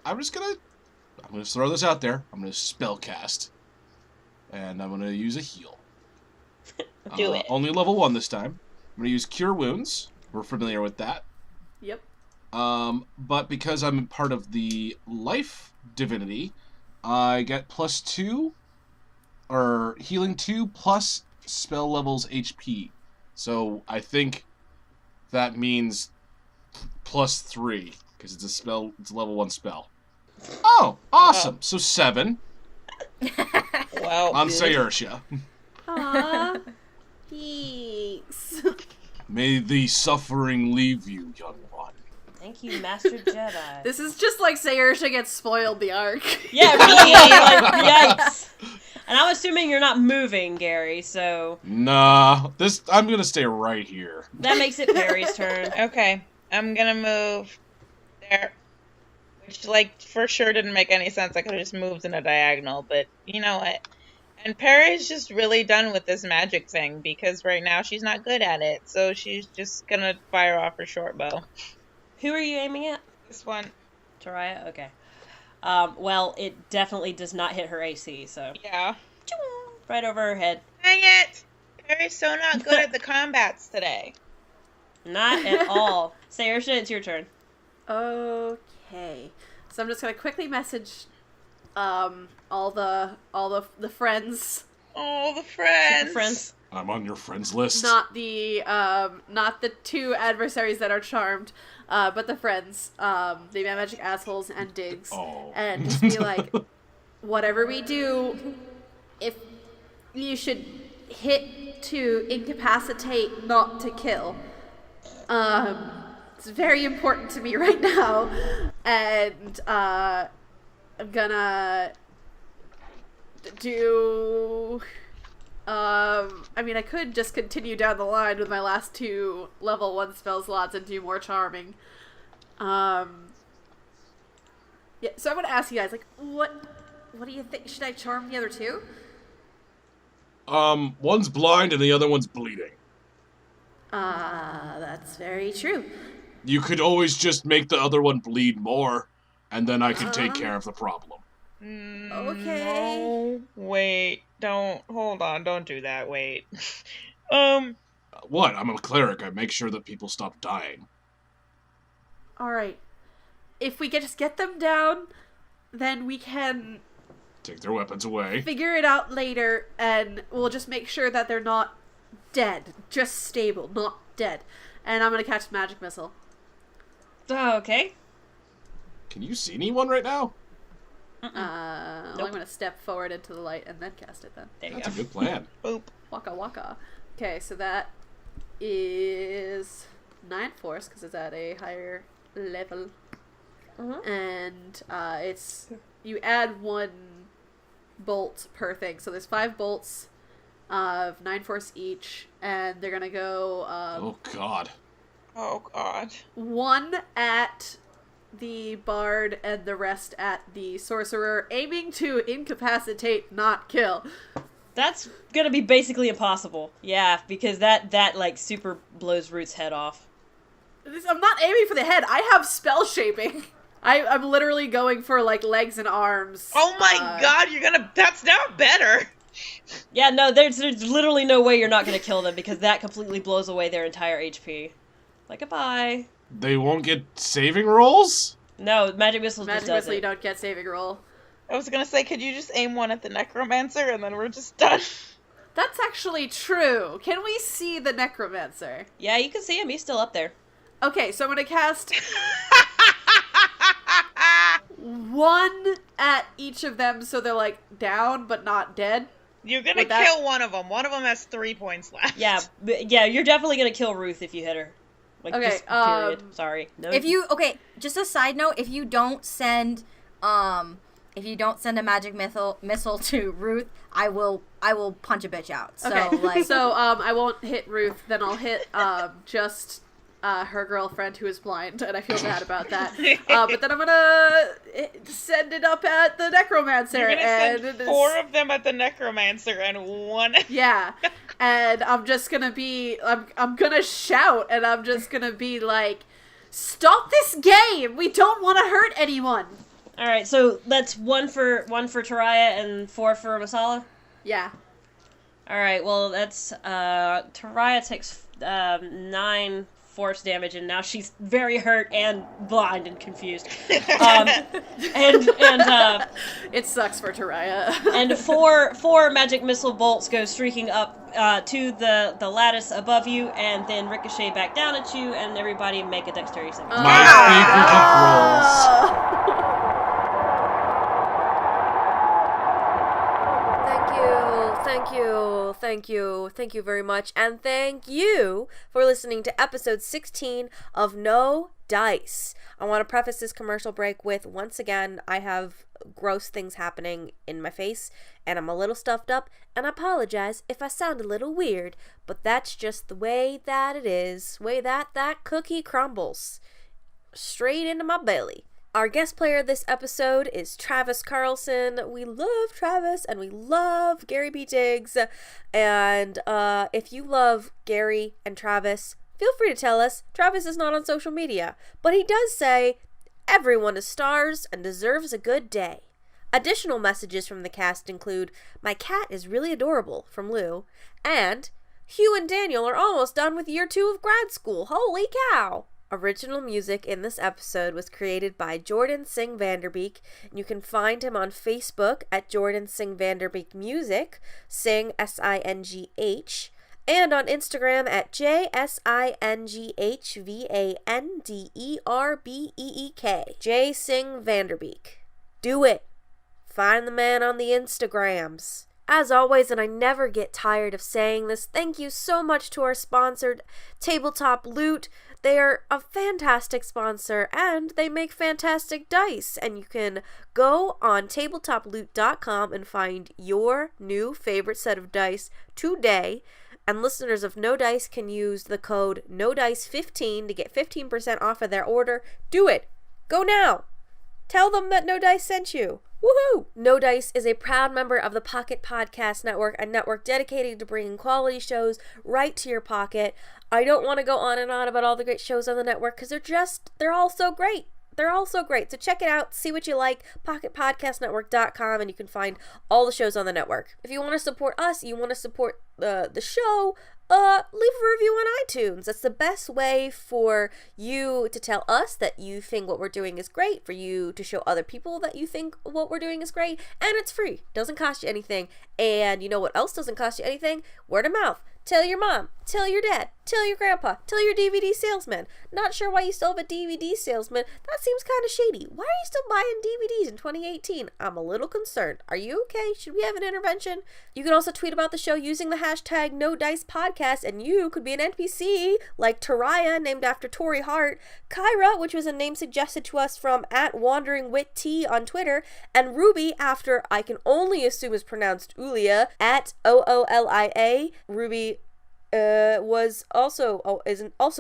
throw this out there. I'm gonna spellcast, and I'm gonna use a heal. Do it. Only level 1 this time. I'm gonna use Cure Wounds. We're familiar with that. Yep. But because I'm part of the life divinity, I get +2, or healing 2 plus spell levels HP. So I think that means +3 because it's a level 1 spell. Oh, awesome! So 7. Well, On Saoirse. Aww. Thanks. May the suffering leave you, young one. Thank you, Master Jedi. This is just like Saoirse gets spoiled the arc. Yeah, really. Like, yikes. And I'm assuming you're not moving, Gary, so... Nah, I'm gonna stay right here. That makes it Perry's turn. okay, I'm gonna move there. Which, like, for sure didn't make any sense. I could have just moved in a diagonal, but you know what? And Perry's just really done with this magic thing, because right now she's not good at it, so she's just gonna fire off her short bow. Who are you aiming at? This one. Taraya? Okay. Well, it definitely does not hit her AC, so... Yeah. Right over her head. Dang it! Perry's so not good at the combats today. Not at all. Saoirse, it's your turn. Okay. So I'm just gonna quickly message all the friends. Oh, the friends. Super friends. I'm on your friends list. Not the 2 adversaries that are charmed, but the friends, the magic assholes and Diggs, and just be like, whatever we do, if you should hit to incapacitate, not to kill. It's very important to me right now, and I'm gonna do. I mean, I could just continue down the line with my last 2 level 1 spell slots and do more charming. Yeah, so I'm gonna ask you guys, like, what do you think? Should I charm the other 2? One's blind and the other one's bleeding. That's very true. You could always just make the other one bleed more, and then I can take care of the problem. Okay. No, wait. Hold on, don't do that, wait. What? I'm a cleric. I make sure that people stop dying. Alright. If we just get them down, then we can Take their weapons away. figure it out later, and we'll just make sure that they're not dead. Just stable, not dead. And I'm gonna catch the magic missile. Okay. Can you see anyone right now? Well, I'm gonna step forward into the light and then cast it then. There you That's go. a good plan. Boop. Waka waka. Okay, so that is 9 force, because it's at a higher level. And it's... You add 1 bolt per thing. So there's 5 bolts of 9 force each, and they're gonna go... Oh, God. Oh, God. 1 at the bard and the rest at the sorcerer, aiming to incapacitate, not kill. That's gonna be basically impossible. Yeah, because that like super blows Root's head off. I'm not aiming for the head. I have spell shaping. I'm literally going for like legs and arms. Oh my God, that's now better. Yeah, no, there's literally no way you're not gonna kill them because that completely blows away their entire HP. Like, goodbye. They won't get saving rolls? No, Magic Missile just Magic does Missile, it. you don't get saving roll. I was gonna say, could you just aim one at the necromancer and then we're just done? That's actually true. Can we see the necromancer? Yeah, you can see him. He's still up there. Okay, so I'm gonna cast 1 at each of them so they're like down but not dead. You're gonna Would that- kill one of them. One of them has 3 points left. Yeah, you're definitely gonna kill Ruth if you hit her. Like, Okay, just period. Sorry. No. Just a side note, if you don't send a magic missile to Ruth, I will punch a bitch out. So Okay, so I won't hit Ruth, then I'll hit just her girlfriend who is blind, and I feel bad about that. But then I'm gonna send it up at the necromancer. You're gonna and send 4 of them at the necromancer and 1. Yeah, and I'm just gonna be, I'm gonna shout, and I'm just gonna be like, stop this game! We don't want to hurt anyone! Alright, so that's 1 for Taraya and 4 for Masala? Yeah. Alright, well, that's, Taraya takes, 9 force damage, and now she's very hurt and blind and confused. It sucks for Taraya. And 4 magic missile bolts go streaking up to the lattice above you, and then ricochet back down at you, and everybody make a dexterity saving throw. My favorite of rolls. Thank you very much. And thank you for listening to episode 16 of No Dice. I want to preface this commercial break with, once again, I have gross things happening in my face, and I'm a little stuffed up, and I apologize if I sound a little weird, but that's just the way that it is, way that cookie crumbles straight into my belly. Our guest player this episode is Travis Carlson. We love Travis and we love Gary B. Diggs. And if you love Gary and Travis, feel free to tell us. Travis is not on social media, but he does say everyone is stars and deserves a good day. Additional messages from the cast include, "My cat is really adorable," from Lou, and "Hugh and Daniel are almost done with year 2 of grad school. Holy cow!" Original music in this episode was created by Jordan Singh VanderBeek. You can find him on Facebook at Jordan Singh VanderBeek Music, Sing SINGH, and on Instagram at JSINGHVANDERBEEK. J Singh VanderBeek. Do it. Find the man on the Instagrams. As always, and I never get tired of saying this, thank you so much to our sponsor, Tabletop Loot. They are a fantastic sponsor, and they make fantastic dice. And you can go on tabletoploot.com and find your new favorite set of dice today. And listeners of No Dice can use the code NODICE15 to get 15% off of their order. Do it! Go now! Tell them that No Dice sent you. Woohoo! No Dice is a proud member of the Pocket Podcast Network, a network dedicated to bringing quality shows right to your pocket. I don't want to go on and on about all the great shows on the network because they're all so great. They're all so great. So check it out, see what you like, pocketpodcastnetwork.com, and you can find all the shows on the network. If you want to support us, you want to support the show, leave a review on iTunes. That's the best way for you to tell us that you think what we're doing is great, for you to show other people that you think what we're doing is great, and it's free. Doesn't cost you anything. And you know what else doesn't cost you anything? Word of mouth. Tell your mom, tell your dad, tell your grandpa, tell your DVD salesman. Not sure why you still have a DVD salesman. That seems kind of shady. Why are you still buying DVDs in 2018? I'm a little concerned. Are you okay? Should we have an intervention? You can also tweet about the show using the hashtag NoDicePodcast, and you could be an NPC like Taraya, named after Tori Hart, Kyra, which was a name suggested to us from @WanderingWitT on Twitter, and Ruby, after I can only assume is pronounced Ulia, @OOLIA. Ruby is also a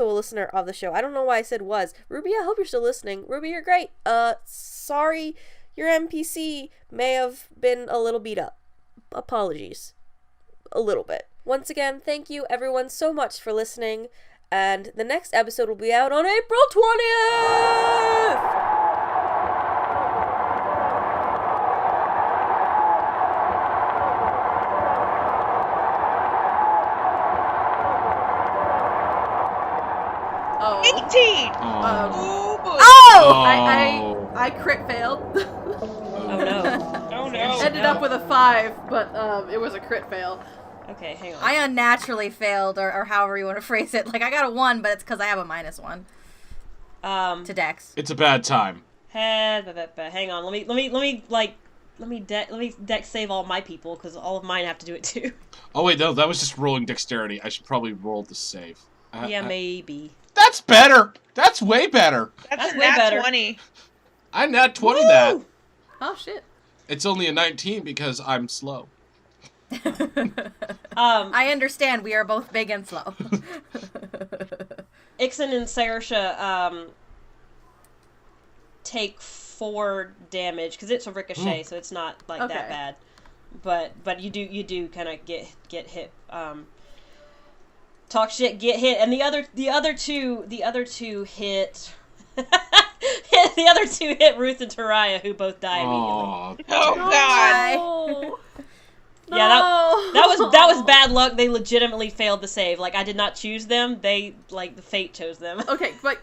listener of the show. I don't know why I said was. Ruby, I hope you're still listening. Ruby, you're great. Sorry your NPC may have been a little beat up. Apologies. A little bit. Once again, thank you everyone so much for listening, and the next episode will be out on April 20th! Oh. 18! Oh. boy. Oh! I crit failed. Oh no. Oh no. Ended up with a 5, but it was a crit fail. Okay, hang on. I unnaturally failed, or however you want to phrase it. Like, I got a 1, but it's because I have a -1 to Dex. It's a bad time. Hang on. Let me dex save all my people, because all of mine have to do it too. Oh wait, no, that was just rolling dexterity. I should probably roll the save. Yeah, maybe. That's better. That's way better. That's a way nat better. 20. I nat 20 that. Oh shit. It's only a 19 because I'm slow. I understand. We are both big and slow. Ixen and Saoirse take 4 damage because it's a ricochet, so it's not like Okay. that bad. But you do kind of get hit. Talk shit, get hit, and the other two hit. The other two hit Ruth and Taraya, who both die immediately. Oh, Oh god. No. Yeah, that was bad luck. They legitimately failed the save. Like, I did not choose them. They, like, the fate chose them. Okay, but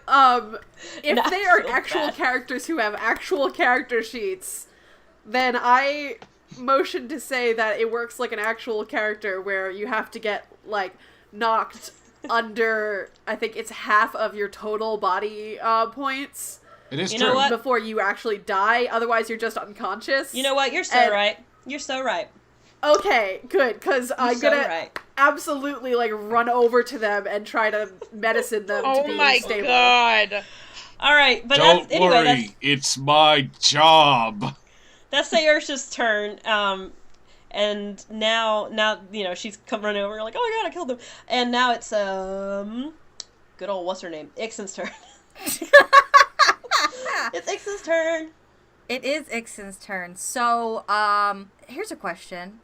if Not they are feel actual bad. characters who have actual character sheets, then I motion to say that it works like an actual character where you have to get like knocked under, I think it's half of your total body points it is You true. know what? before you actually die. Otherwise, you're just unconscious. You know what? You're so And- right. You're so right. Okay, good, because I'm so gonna right. absolutely like run over to them and try to medicine them to Oh be my stable. god. All right, but Don't anyway, worry, it's my job. that's Saoirse's turn. And now she's come running over like, oh my god, I killed him. And now it's good old what's her name, Ixen's turn. It's Ixen's turn. It is Ixen's turn. So, here's a question.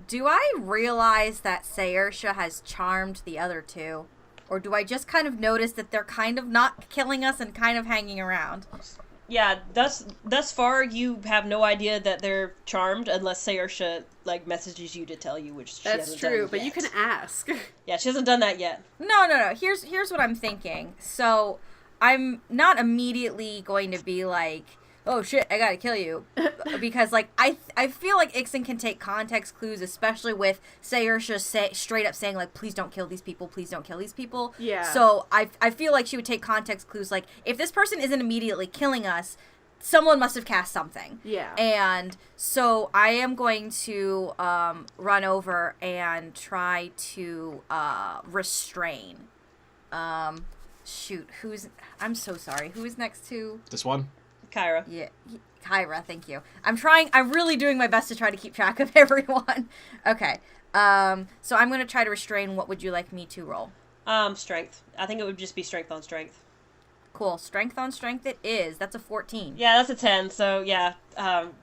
Do I realize that Saoirse has charmed the other two? Or do I just kind of notice that they're kind of not killing us and kind of hanging around? Yeah, thus far you have no idea that they're charmed unless Saoirse like messages you to tell you, which she That's hasn't true, done but yet. you can ask. Yeah, she hasn't done that yet. No. Here's what I'm thinking. So, I'm not immediately going to be like, oh shit, I gotta kill you. Because, like, I feel like Ixen can take context clues, especially with Saoirse straight up saying, like, please don't kill these people, please don't kill these people. Yeah. So, I feel like she would take context clues, like, if this person isn't immediately killing us, someone must have cast something. Yeah. And so I am going to run over and try to restrain. Shoot, I'm so sorry. Who is next to? This one? Kyra. Yeah, Kyra, thank you. I'm really doing my best to try to keep track of everyone. Okay. So I'm going to try to restrain. What would you like me to roll? Strength. I think it would just be strength on strength. Cool. Strength on strength it is. That's a 14. Yeah, that's a 10, so yeah,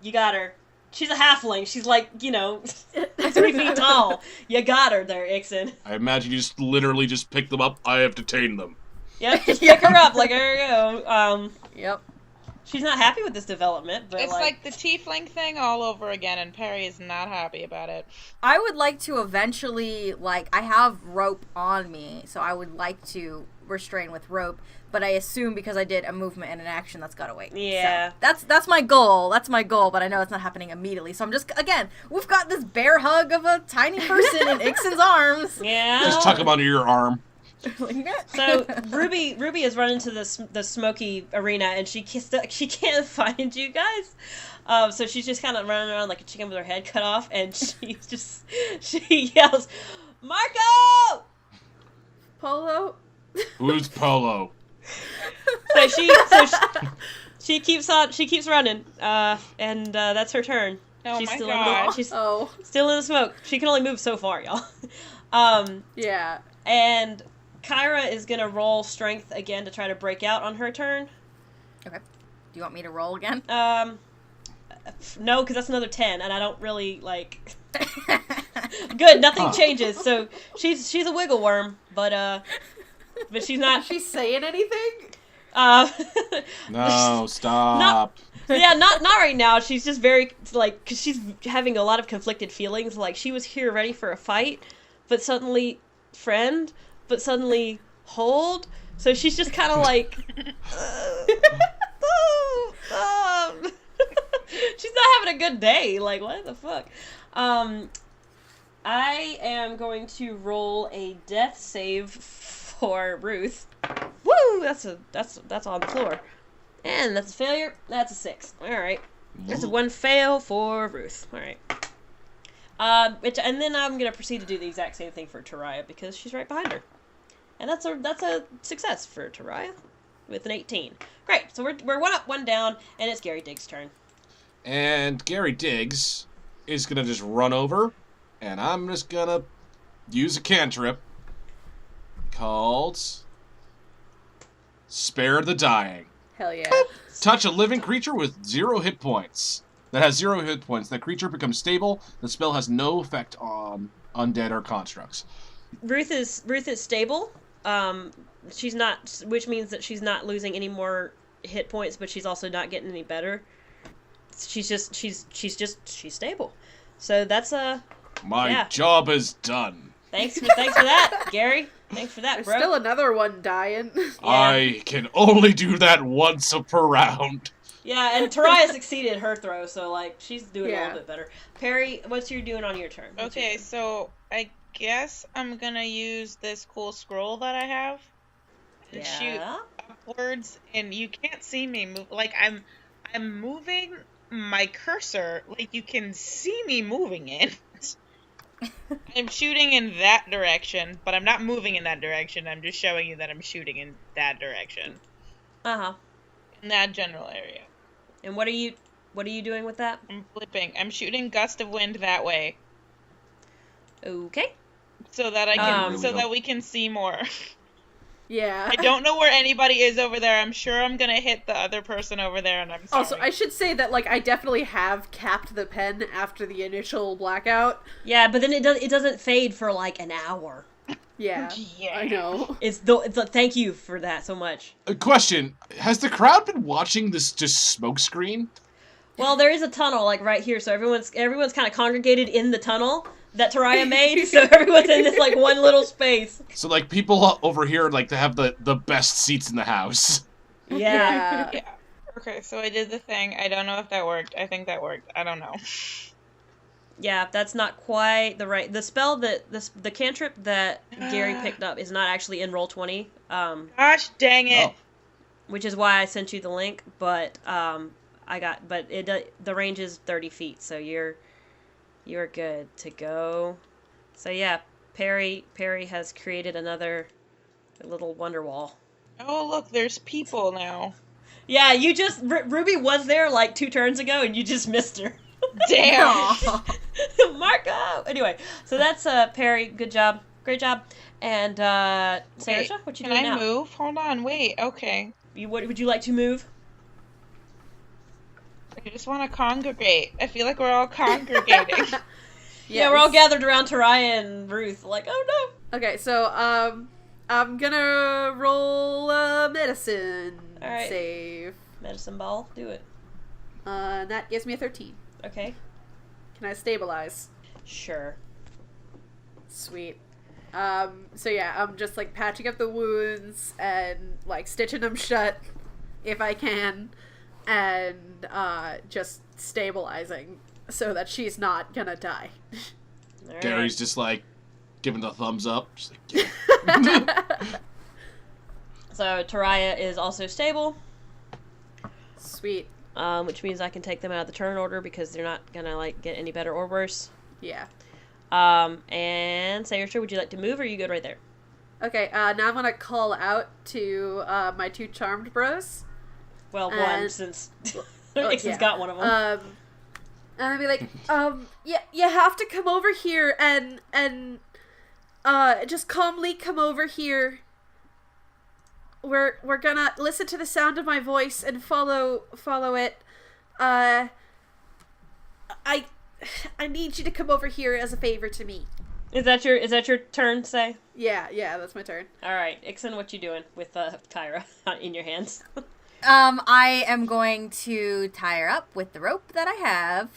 you got her. She's a halfling. She's like, 3 feet tall. You got her there, Ixen. I imagine you just literally just pick them up. I have detained them. Yep, just pick her up, like, there you go. Yep. She's not happy with this development, but It's like the tiefling thing all over again, and Perry is not happy about it. I would like to eventually, I have rope on me, so I would like to restrain with rope, but I assume because I did a movement and an action, that's gotta wait. Yeah. So that's my goal. That's my goal, but I know it's not happening immediately. So I'm just, again, we've got this bear hug of a tiny person in Ixen's arms. Yeah. Just tuck them under your arm. So Ruby has run into the smoky arena, and she can't find you guys. So she's just kind of running around like a chicken with her head cut off, and she yells, "Marco!" Polo? Who's Polo? So she keeps running, and that's her turn. Oh she's my still God. she's Oh. still in the smoke. She can only move so far, y'all. Yeah. And Kyra is gonna roll strength again to try to break out on her turn. Okay. Do you want me to roll again? No, because that's another 10, and I don't really like. Good, nothing changes. So she's a wiggle worm, but she's not. She's saying anything? No, stop. Yeah, not right now. She's just very cause she's having a lot of conflicted feelings. Like she was here ready for a fight, but suddenly hold. So she's just kind of like. She's not having a good day. Like, what the fuck? I am going to roll a death save for Ruth. Woo! That's on the floor. And that's a failure. That's a 6. Alright. That's a 1 fail for Ruth. Alright. And then I'm going to proceed to do the exact same thing for Taraya because she's right behind her. And that's a success for Taraya with an 18. Great. So we're 1 up, 1 down, and it's Gary Diggs' turn. And Gary Diggs is going to just run over, and I'm just going to use a cantrip called Spare the Dying. Hell yeah. Touch a living creature with 0 hit points. That has 0 hit points. That creature becomes stable. The spell has no effect on undead or constructs. Ruth is stable. She's not, which means that she's not losing any more hit points, but she's also not getting any better. She's stable. So that's My job is done. Thanks for that, Gary. Thanks for that, There's bro. still another one dying. I can only do that once per round. Yeah, and Taraya succeeded her throw, so she's doing a Yeah. little bit better. Perry, what's you doing on your turn? What's your Okay, turn? so I guess I'm gonna use this cool scroll that I have and shoot Yeah. upwards, and you can't see me move. I'm moving my cursor, like you can see me moving it. I'm shooting in that direction, but I'm not moving in that direction. I'm just showing you that I'm shooting in that direction. Uh-huh. In that general area. And what are you doing with that? I'm flipping. I'm shooting gust of wind that way. Okay. So that I can Really that don't. we can see more. Yeah. I don't know where anybody is over there. I'm sure I'm gonna hit the other person over there, and I'm sorry. Also, I should say that, like, I definitely have capped the pen after the initial blackout. Yeah, but then it doesn't fade for like an hour. Yeah, Yeah. I know. It's thank you for that so much. A question: has the crowd been watching this just smoke screen? Well, there is a tunnel like right here, so everyone's kind of congregated in the tunnel that Taraya made, so everyone's in this like one little space. So like people over here like to have the best seats in the house. Yeah. Yeah. Okay, so I did the thing. I don't know if that worked. I think that worked. I don't know. Yeah, that's not quite the right. The spell that the cantrip that Gary picked up is not actually in Roll20. Gosh dang it. Oh. Which is why I sent you the link, but the range is 30 feet, so you're good to go. So yeah, Perry has created another little wonder wall. Oh, look, there's people now. Yeah, you just Ruby was there like 2 turns ago, and you just missed her. Damn. Marco. Anyway, so that's Perry. Good job, great job. And Wait, Saoirse, what you can doing I now? move? Hold on, wait, okay. What would you like to move? I just want to congregate. I feel like we're all congregating. Yeah, we're all gathered around Taraya and Ruth. Like, oh no. Okay, so, I'm gonna roll a medicine Alright. save. Medicine ball, do it. That gives me a 13. Okay. Can I stabilize? Sure. Sweet. So yeah, I'm just, like, patching up the wounds and, like, stitching them shut if I can, and, just stabilizing so that she's not gonna die. All right. Gary's just like giving the thumbs up. Just like, yeah. So Taraya is also stable, Sweet. which means I can take them out of the turn order because they're not gonna like get any better or worse. Yeah. And Saoirse, would you like to move, or are you good right there? Okay, now I'm gonna call out to, my 2 charmed bros. Well, one, And- since Oh, Ixon's yeah. got one of them. And I'd be like, yeah, you have to come over here and, just calmly come over here. We're gonna listen to the sound of my voice and follow it. I need you to come over here as a favor to me. Is that your turn, Say? Yeah, that's my turn. All right, Ixon, what you doing with Kyra in your hands? I am going to tie her up with the rope that I have.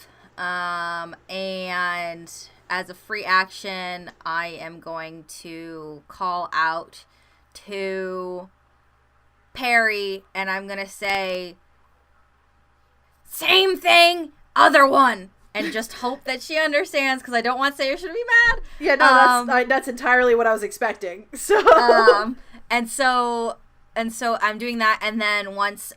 And as a free action, I am going to call out to Perry, and I'm going to say, same thing, other one. And just hope that she understands, because I don't want Saoirse to be mad. Yeah, no, that's entirely what I was expecting. So, And so I'm doing that, and then once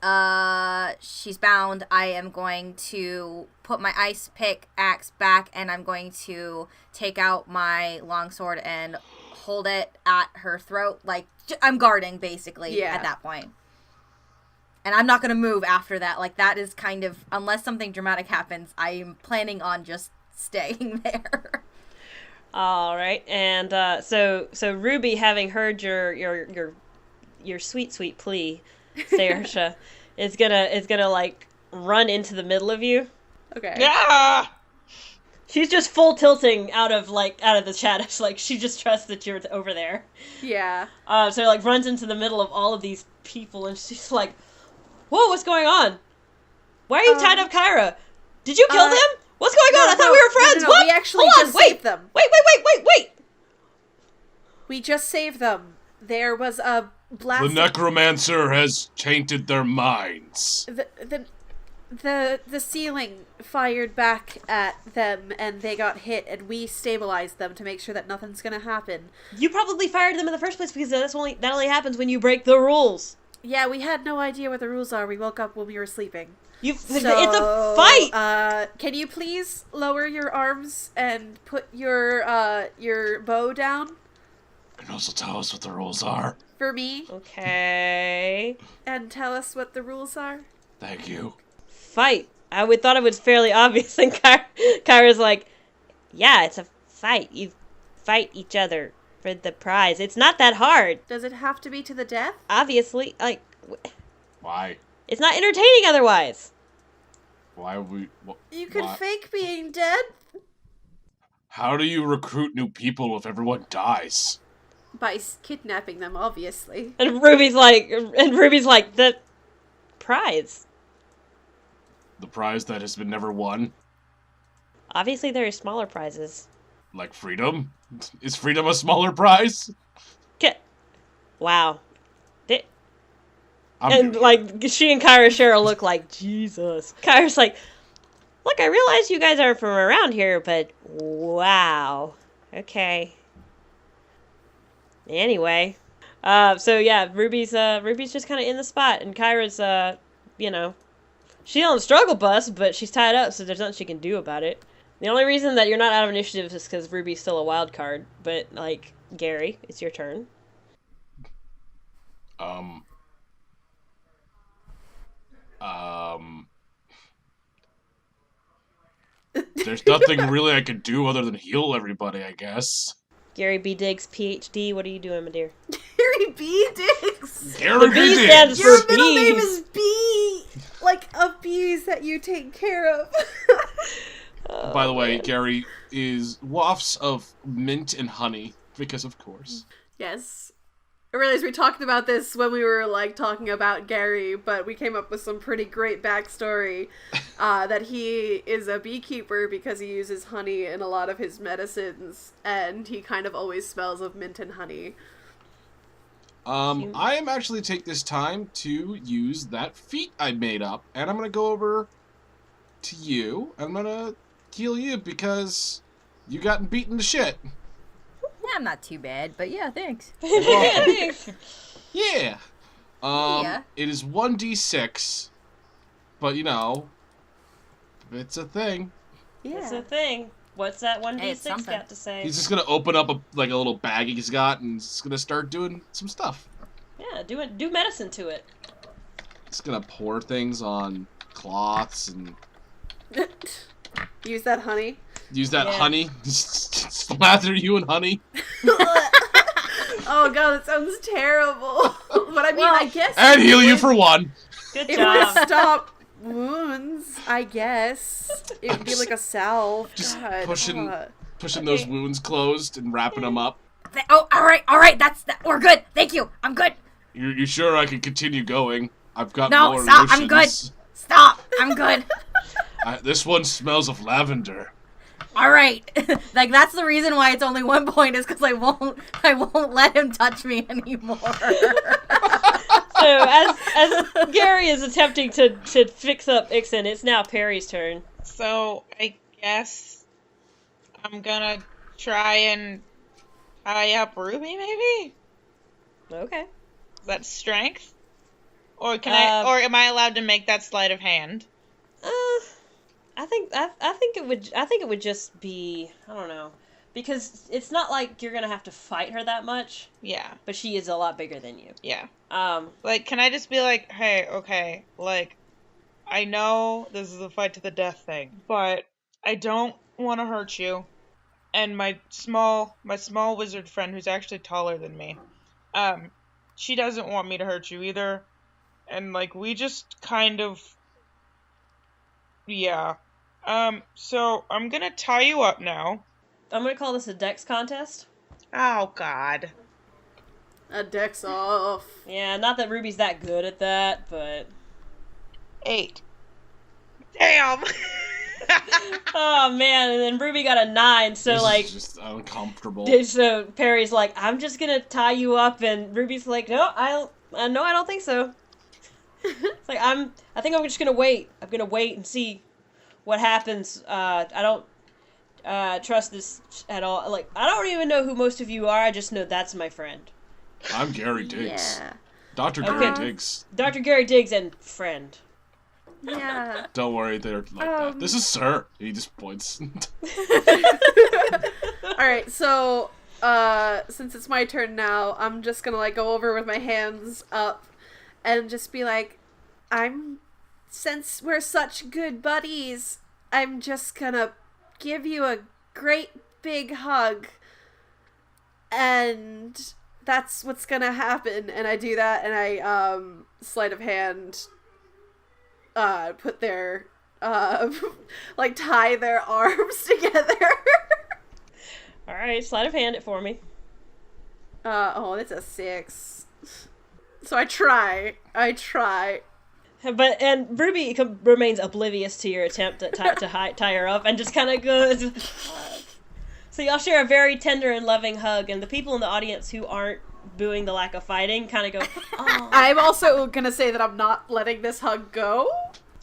she's bound, I am going to put my ice pickaxe back, and I'm going to take out my longsword and hold it at her throat. Like, I'm guarding, basically, at that point. And I'm not going to move after that. Like, that is kind of, unless something dramatic happens, I'm planning on just staying there. All right, and so Ruby, having heard your sweet plea, Saoirse, is gonna like run into the middle of you. okay. Yeah. She's just full tilting out of the shadows, like she just trusts that you're over there. Yeah. So like runs into the middle of all of these people, and she's like, "Whoa, what's going on? Why are you tied up, Kyra? Did you kill them? What's going on? I thought we were friends. No, What? we actually Hold on, just wait, saved them. Wait. We just saved them. There was a blast. The necromancer has tainted their minds. The ceiling fired back at them, and they got hit, and we stabilized them to make sure that nothing's gonna happen. You probably fired them in the first place because that only happens when you break the rules. Yeah, we had no idea what the rules are. We woke up when we were sleeping. It's a fight! Can you please lower your arms and put your bow down? And also tell us what the rules are. For me. Okay. And tell us what the rules are. Thank you. Fight. I would thought it was fairly obvious, and Kyra's like, yeah, it's a fight. You fight each other for the prize. It's not that hard. Does it have to be to the death? Obviously, like... Why? It's not entertaining otherwise. Why would we... You can fake being dead. How do you recruit new people if everyone dies? By kidnapping them, obviously. And Ruby's like, the prize. The prize that has been never won? Obviously, there are smaller prizes. Like freedom? Is freedom a smaller prize? Wow. I'm And, doing like, she and Kyra share a look like, Jesus. Kyra's like, look, I realize you guys aren't from around here, but wow. Okay. Anyway. So, yeah, Ruby's just kind of in the spot, and Kyra's, she's on the struggle bus, but she's tied up, so there's nothing she can do about it. The only reason that you're not out of initiative is because Ruby's still a wild card, but, like, Gary, it's your turn. There's nothing really I can do other than heal everybody, I guess. Gary B. Diggs, PhD, what are you doing, my dear? Gary B. Diggs. Gary B B. stands Diggs. for Your middle name bees. is B. Like of bees that you take care of. By the way, Gary is wafts of mint and honey, because of course. Yes. I realized we talked about this when we were, like, talking about Gary, but we came up with some pretty great backstory, that he is a beekeeper because he uses honey in a lot of his medicines, and he kind of always smells of mint and honey. I am actually take this time to use that feat I made up, and I'm gonna go over to you. I'm gonna heal you because you gotten beaten to shit. Yeah, I'm not too bad, but yeah, thanks. Yeah. Yeah. It is 1d6, but it's a thing. Yeah. It's a thing. What's that 1d6 Hey, it's something. got to say? He's just gonna open up a little bag he's got, and he's gonna start doing some stuff. Yeah, do medicine to it. He's gonna pour things on cloths and Use that honey. use that Yeah. honey. Slather you in honey. Oh god, that sounds terrible. But I mean, I guess And heal you for 1. Good it would job. stop wounds, I guess. It would be like a salve. Just God. pushing those wounds closed and wrapping them up. Oh, all right. We're good. Thank you. I'm good. You sure I can continue going? I've got No, more stop. I'm good. lotions. Stop. I'm good. This one smells of lavender. All right. Like that's the reason why it's only 1 point is because I won't let him touch me anymore. So as Gary is attempting to fix up Ixen, it's now Perry's turn. So I guess I'm gonna try and tie up Ruby, maybe? Okay. Is that strength? Or am I allowed to make that sleight of hand? I think it would just be, I don't know, because it's not like you're gonna have to fight her that much. Yeah. But she is a lot bigger than you. Yeah. Like, can I just be like, hey, okay, like, I know this is a fight to the death thing, but I don't want to hurt you. And my small wizard friend, who's actually taller than me, she doesn't want me to hurt you either. And, like, we just kind of, yeah. So I'm gonna tie you up now. I'm gonna call this a dex contest. Oh, God. A deck's off. Yeah, not that Ruby's that good at that, but 8. Damn! oh man, and then Ruby got a 9, so This like is just uncomfortable. so Perry's like, I'm just gonna tie you up, and Ruby's like, no, I don't think so. It's like I think I'm just gonna wait. I'm gonna wait and see what happens. I don't trust this at all. Like, I don't even know who most of you are. I just know that's my friend. I'm Gary Diggs. Yeah. Dr. Okay. Gary Diggs. Dr. Gary Diggs and friend. Yeah. Don't worry, they're like that. This is Sir. He just points. Alright, so, since it's my turn now, I'm just gonna, like, go over with my hands up and just be like, since we're such good buddies, I'm just gonna give you a great big hug. And that's what's gonna happen. And I do that, and I, sleight of hand, put their, like, tie their arms together. Alright, sleight of hand it for me. That's a 6. So I try. And Ruby remains oblivious to your attempt to tie her up and just kind of goes. So y'all share a very tender and loving hug, and the people in the audience who aren't booing the lack of fighting kind of go, oh. I'm also gonna say that I'm not letting this hug go.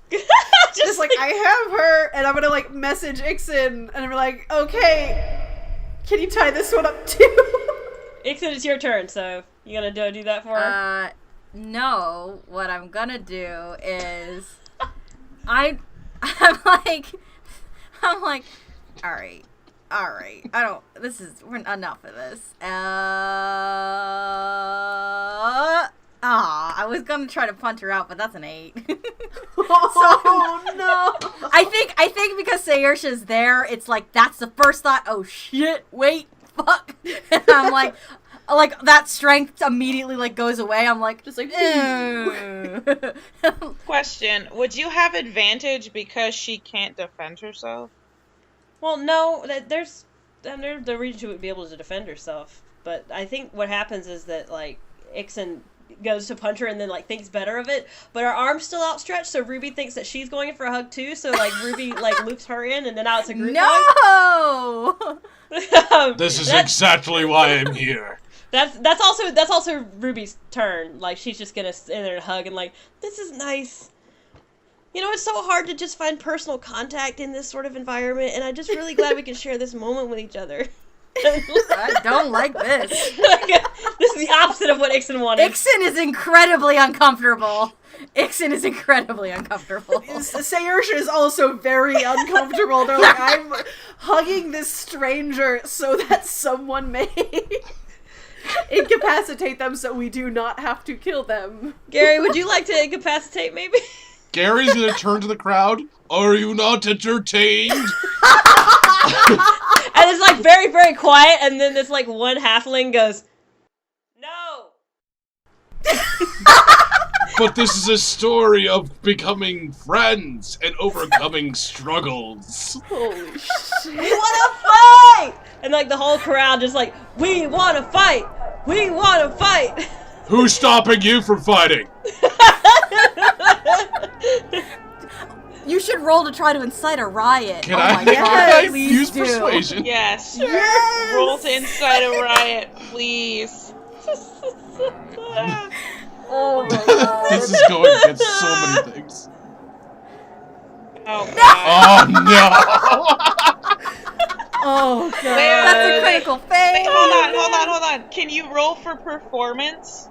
Just like, I have her, and I'm gonna, like, message Ixen, and I'm like, okay, can you tie this one up too? Ixen, it's your turn, so you gonna do that for her? No. What I'm gonna do is, I'm like, all right. We're enough of this. I was gonna try to punch her out, but that's an 8. Oh no! I think because Saoirse's there, it's like that's the first thought. Oh shit! Wait, fuck! And I'm like that strength immediately like goes away. I'm like Just like, Question: would you have advantage because she can't defend herself? Well, no, there's the reason she would be able to defend herself. But I think what happens is that, like, Ixen goes to punch her and then, like, thinks better of it, but her arm's still outstretched, so Ruby thinks that she's going in for a hug too, so, like, Ruby, like, loops her in, and then now it's a group hug. No! This is exactly why I'm here. That's also Ruby's turn. Like, she's just gonna sit there and hug and, like, this is nice. You know, it's so hard to just find personal contact in this sort of environment, and I'm just really glad we can share this moment with each other. I don't like this. This is the opposite of what Ixen wanted. Ixen is incredibly uncomfortable. Saoirse is also very uncomfortable. They're like, I'm hugging this stranger so that someone may incapacitate them so we do not have to kill them. Gary, would you like to incapacitate, maybe? Gary's gonna turn to the crowd. Are you not entertained? And it's like very, very quiet, and then this like one halfling goes, no. But this is a story of becoming friends and overcoming struggles. Holy shit. We wanna fight! And like the whole crowd just like, we wanna fight! We wanna fight! Who's stopping you from fighting? You should roll to try to incite a riot. Can oh I, my can God, I please use do. persuasion? Yes. Yes! Roll to incite a riot, please. Oh my God. This is going against so many things. Oh, God. Oh no! Oh, God. That's a critical fail. Wait, hold on. Can you roll for performance?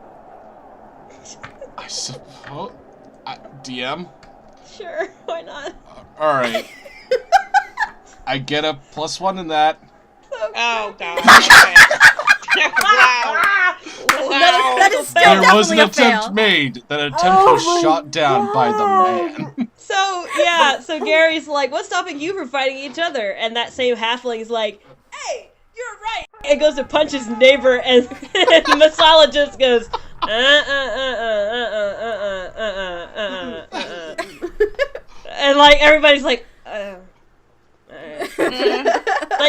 I suppose. DM? Sure, why not? Alright. I get a +1 in that. Oh, God. Okay. Wow. That is still There was an definitely a attempt fail. made. That attempt was shot down by the man. So Gary's like, what's stopping you from fighting each other? And that same halfling is like, hey, you're right. And goes to punch his neighbor, and Masala just goes, and like everybody's like, like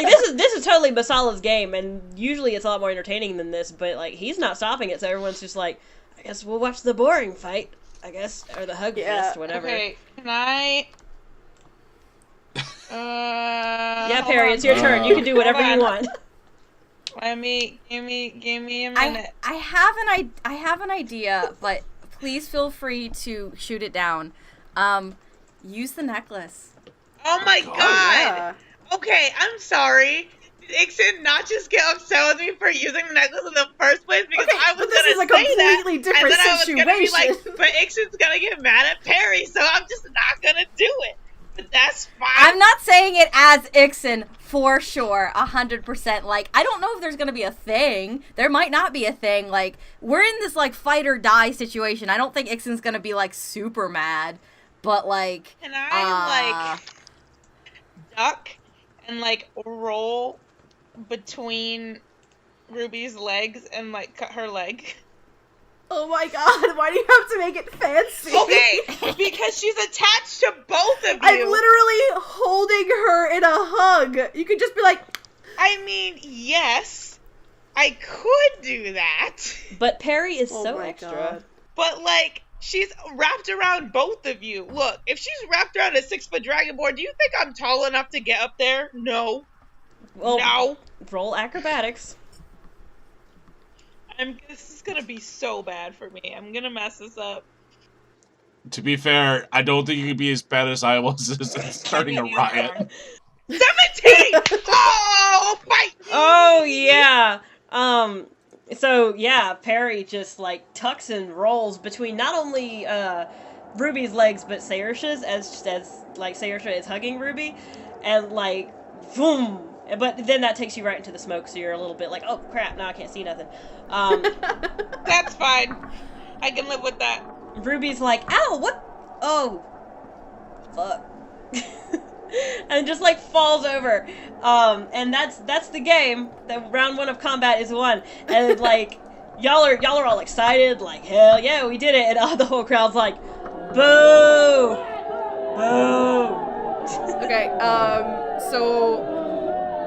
this is totally Masala's game, and usually it's a lot more entertaining than this, but like he's not stopping it, so everyone's just like, I guess we'll watch the boring fight, I guess, or the hug fest, whatever. Okay, can I... Yeah, Perry, it's your turn. You can do whatever you want. Give me a minute. I have an idea, but please feel free to shoot it down. Use the necklace. Oh my God. Yeah. Okay, I'm sorry. Ixon not just get upset with me for using the necklace in the first place because Okay, I was but this gonna is a say that, completely different and then I was gonna be like, situation. but Ixon's gonna get mad at Perry, so I'm just not gonna do it. But that's fine. I'm not saying it as Ixon for sure, 100%. Like, I don't know if there's gonna be a thing. There might not be a thing. Like, we're in this like fight or die situation. I don't think Ixon's gonna be like super mad, but like, Can I like duck and like roll between Ruby's legs and like cut her leg? Oh my god, why do you have to make it fancy? Okay, because she's attached to both of you. I'm literally holding her in a hug. You could just be like, I mean, yes, I could do that. But Perry is oh so my extra. god. But, like, she's wrapped around both of you. Look, if she's wrapped around a 6-foot dragon board, do you think I'm tall enough to get up there? No. Well, No. roll acrobatics. This is gonna be so bad for me. I'm gonna mess this up. To be fair, I don't think you can be as bad as I was starting a riot. 17! Oh, fight me! Oh, yeah. So, yeah, Perry just, like, tucks and rolls between not only, Ruby's legs, but Saoirse's, as like, Saoirse is hugging Ruby, and, like, boom! But then that takes you right into the smoke, so you're a little bit like, oh, crap, now I can't see nothing. That's fine. I can live with that. Ruby's like, ow, what? Oh, fuck. And just, like, falls over. And that's the game. The round 1 of combat is won. And, like, y'all are all excited, like, hell yeah, we did it. And the whole crowd's like, boo! Boo! Okay, so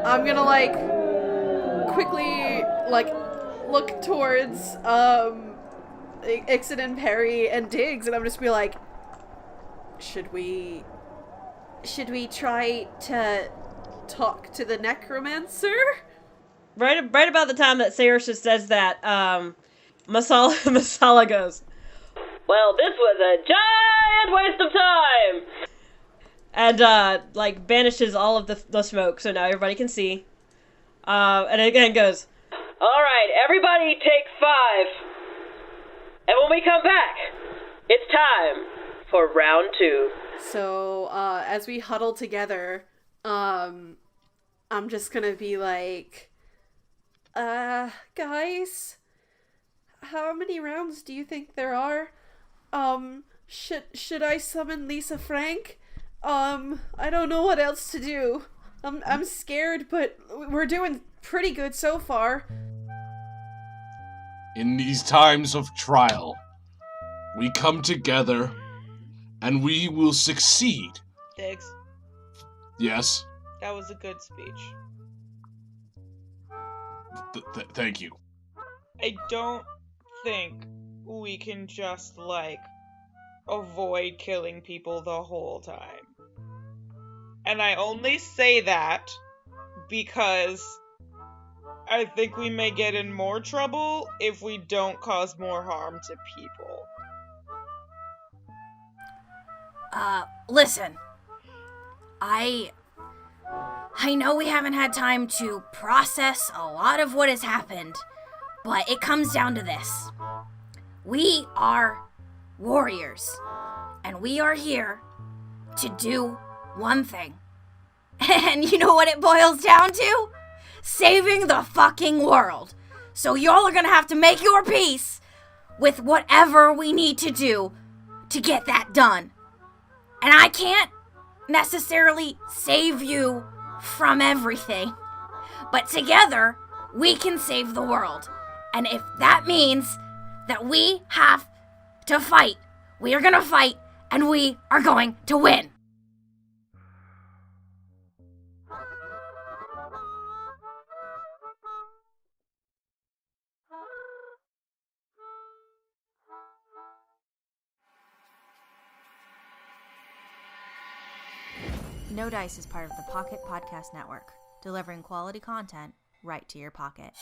I'm gonna like quickly like look towards Ixon and Perry and Diggs, and I'm just be like, should we try to talk to the necromancer? Right about the time that Saoirse says that, Masala goes, Well, this was a giant waste of time! and, like, banishes all of the smoke, so now everybody can see. And again goes, Alright, everybody take 5. And when we come back, it's time for round 2. So as we huddle together, I'm just gonna be like, guys, how many rounds do you think there are? Should I summon Lisa Frank? I don't know what else to do. I'm scared, but we're doing pretty good so far. In these times of trial, we come together, and we will succeed. Diggs, Yes? that was a good speech. Thank you. I don't think we can just, like, avoid killing people the whole time. And I only say that because I think we may get in more trouble if we don't cause more harm to people. Listen. I know we haven't had time to process a lot of what has happened, but it comes down to this. We are warriors, and we are here to do one thing. And you know what it boils down to? Saving the fucking world. So y'all are gonna have to make your peace with whatever we need to do to get that done. And I can't necessarily save you from everything, but together we can save the world. And if that means that we have to fight, we are gonna fight, and we are going to win. No Dice is part of the Pocket Podcast Network, delivering quality content right to your pocket.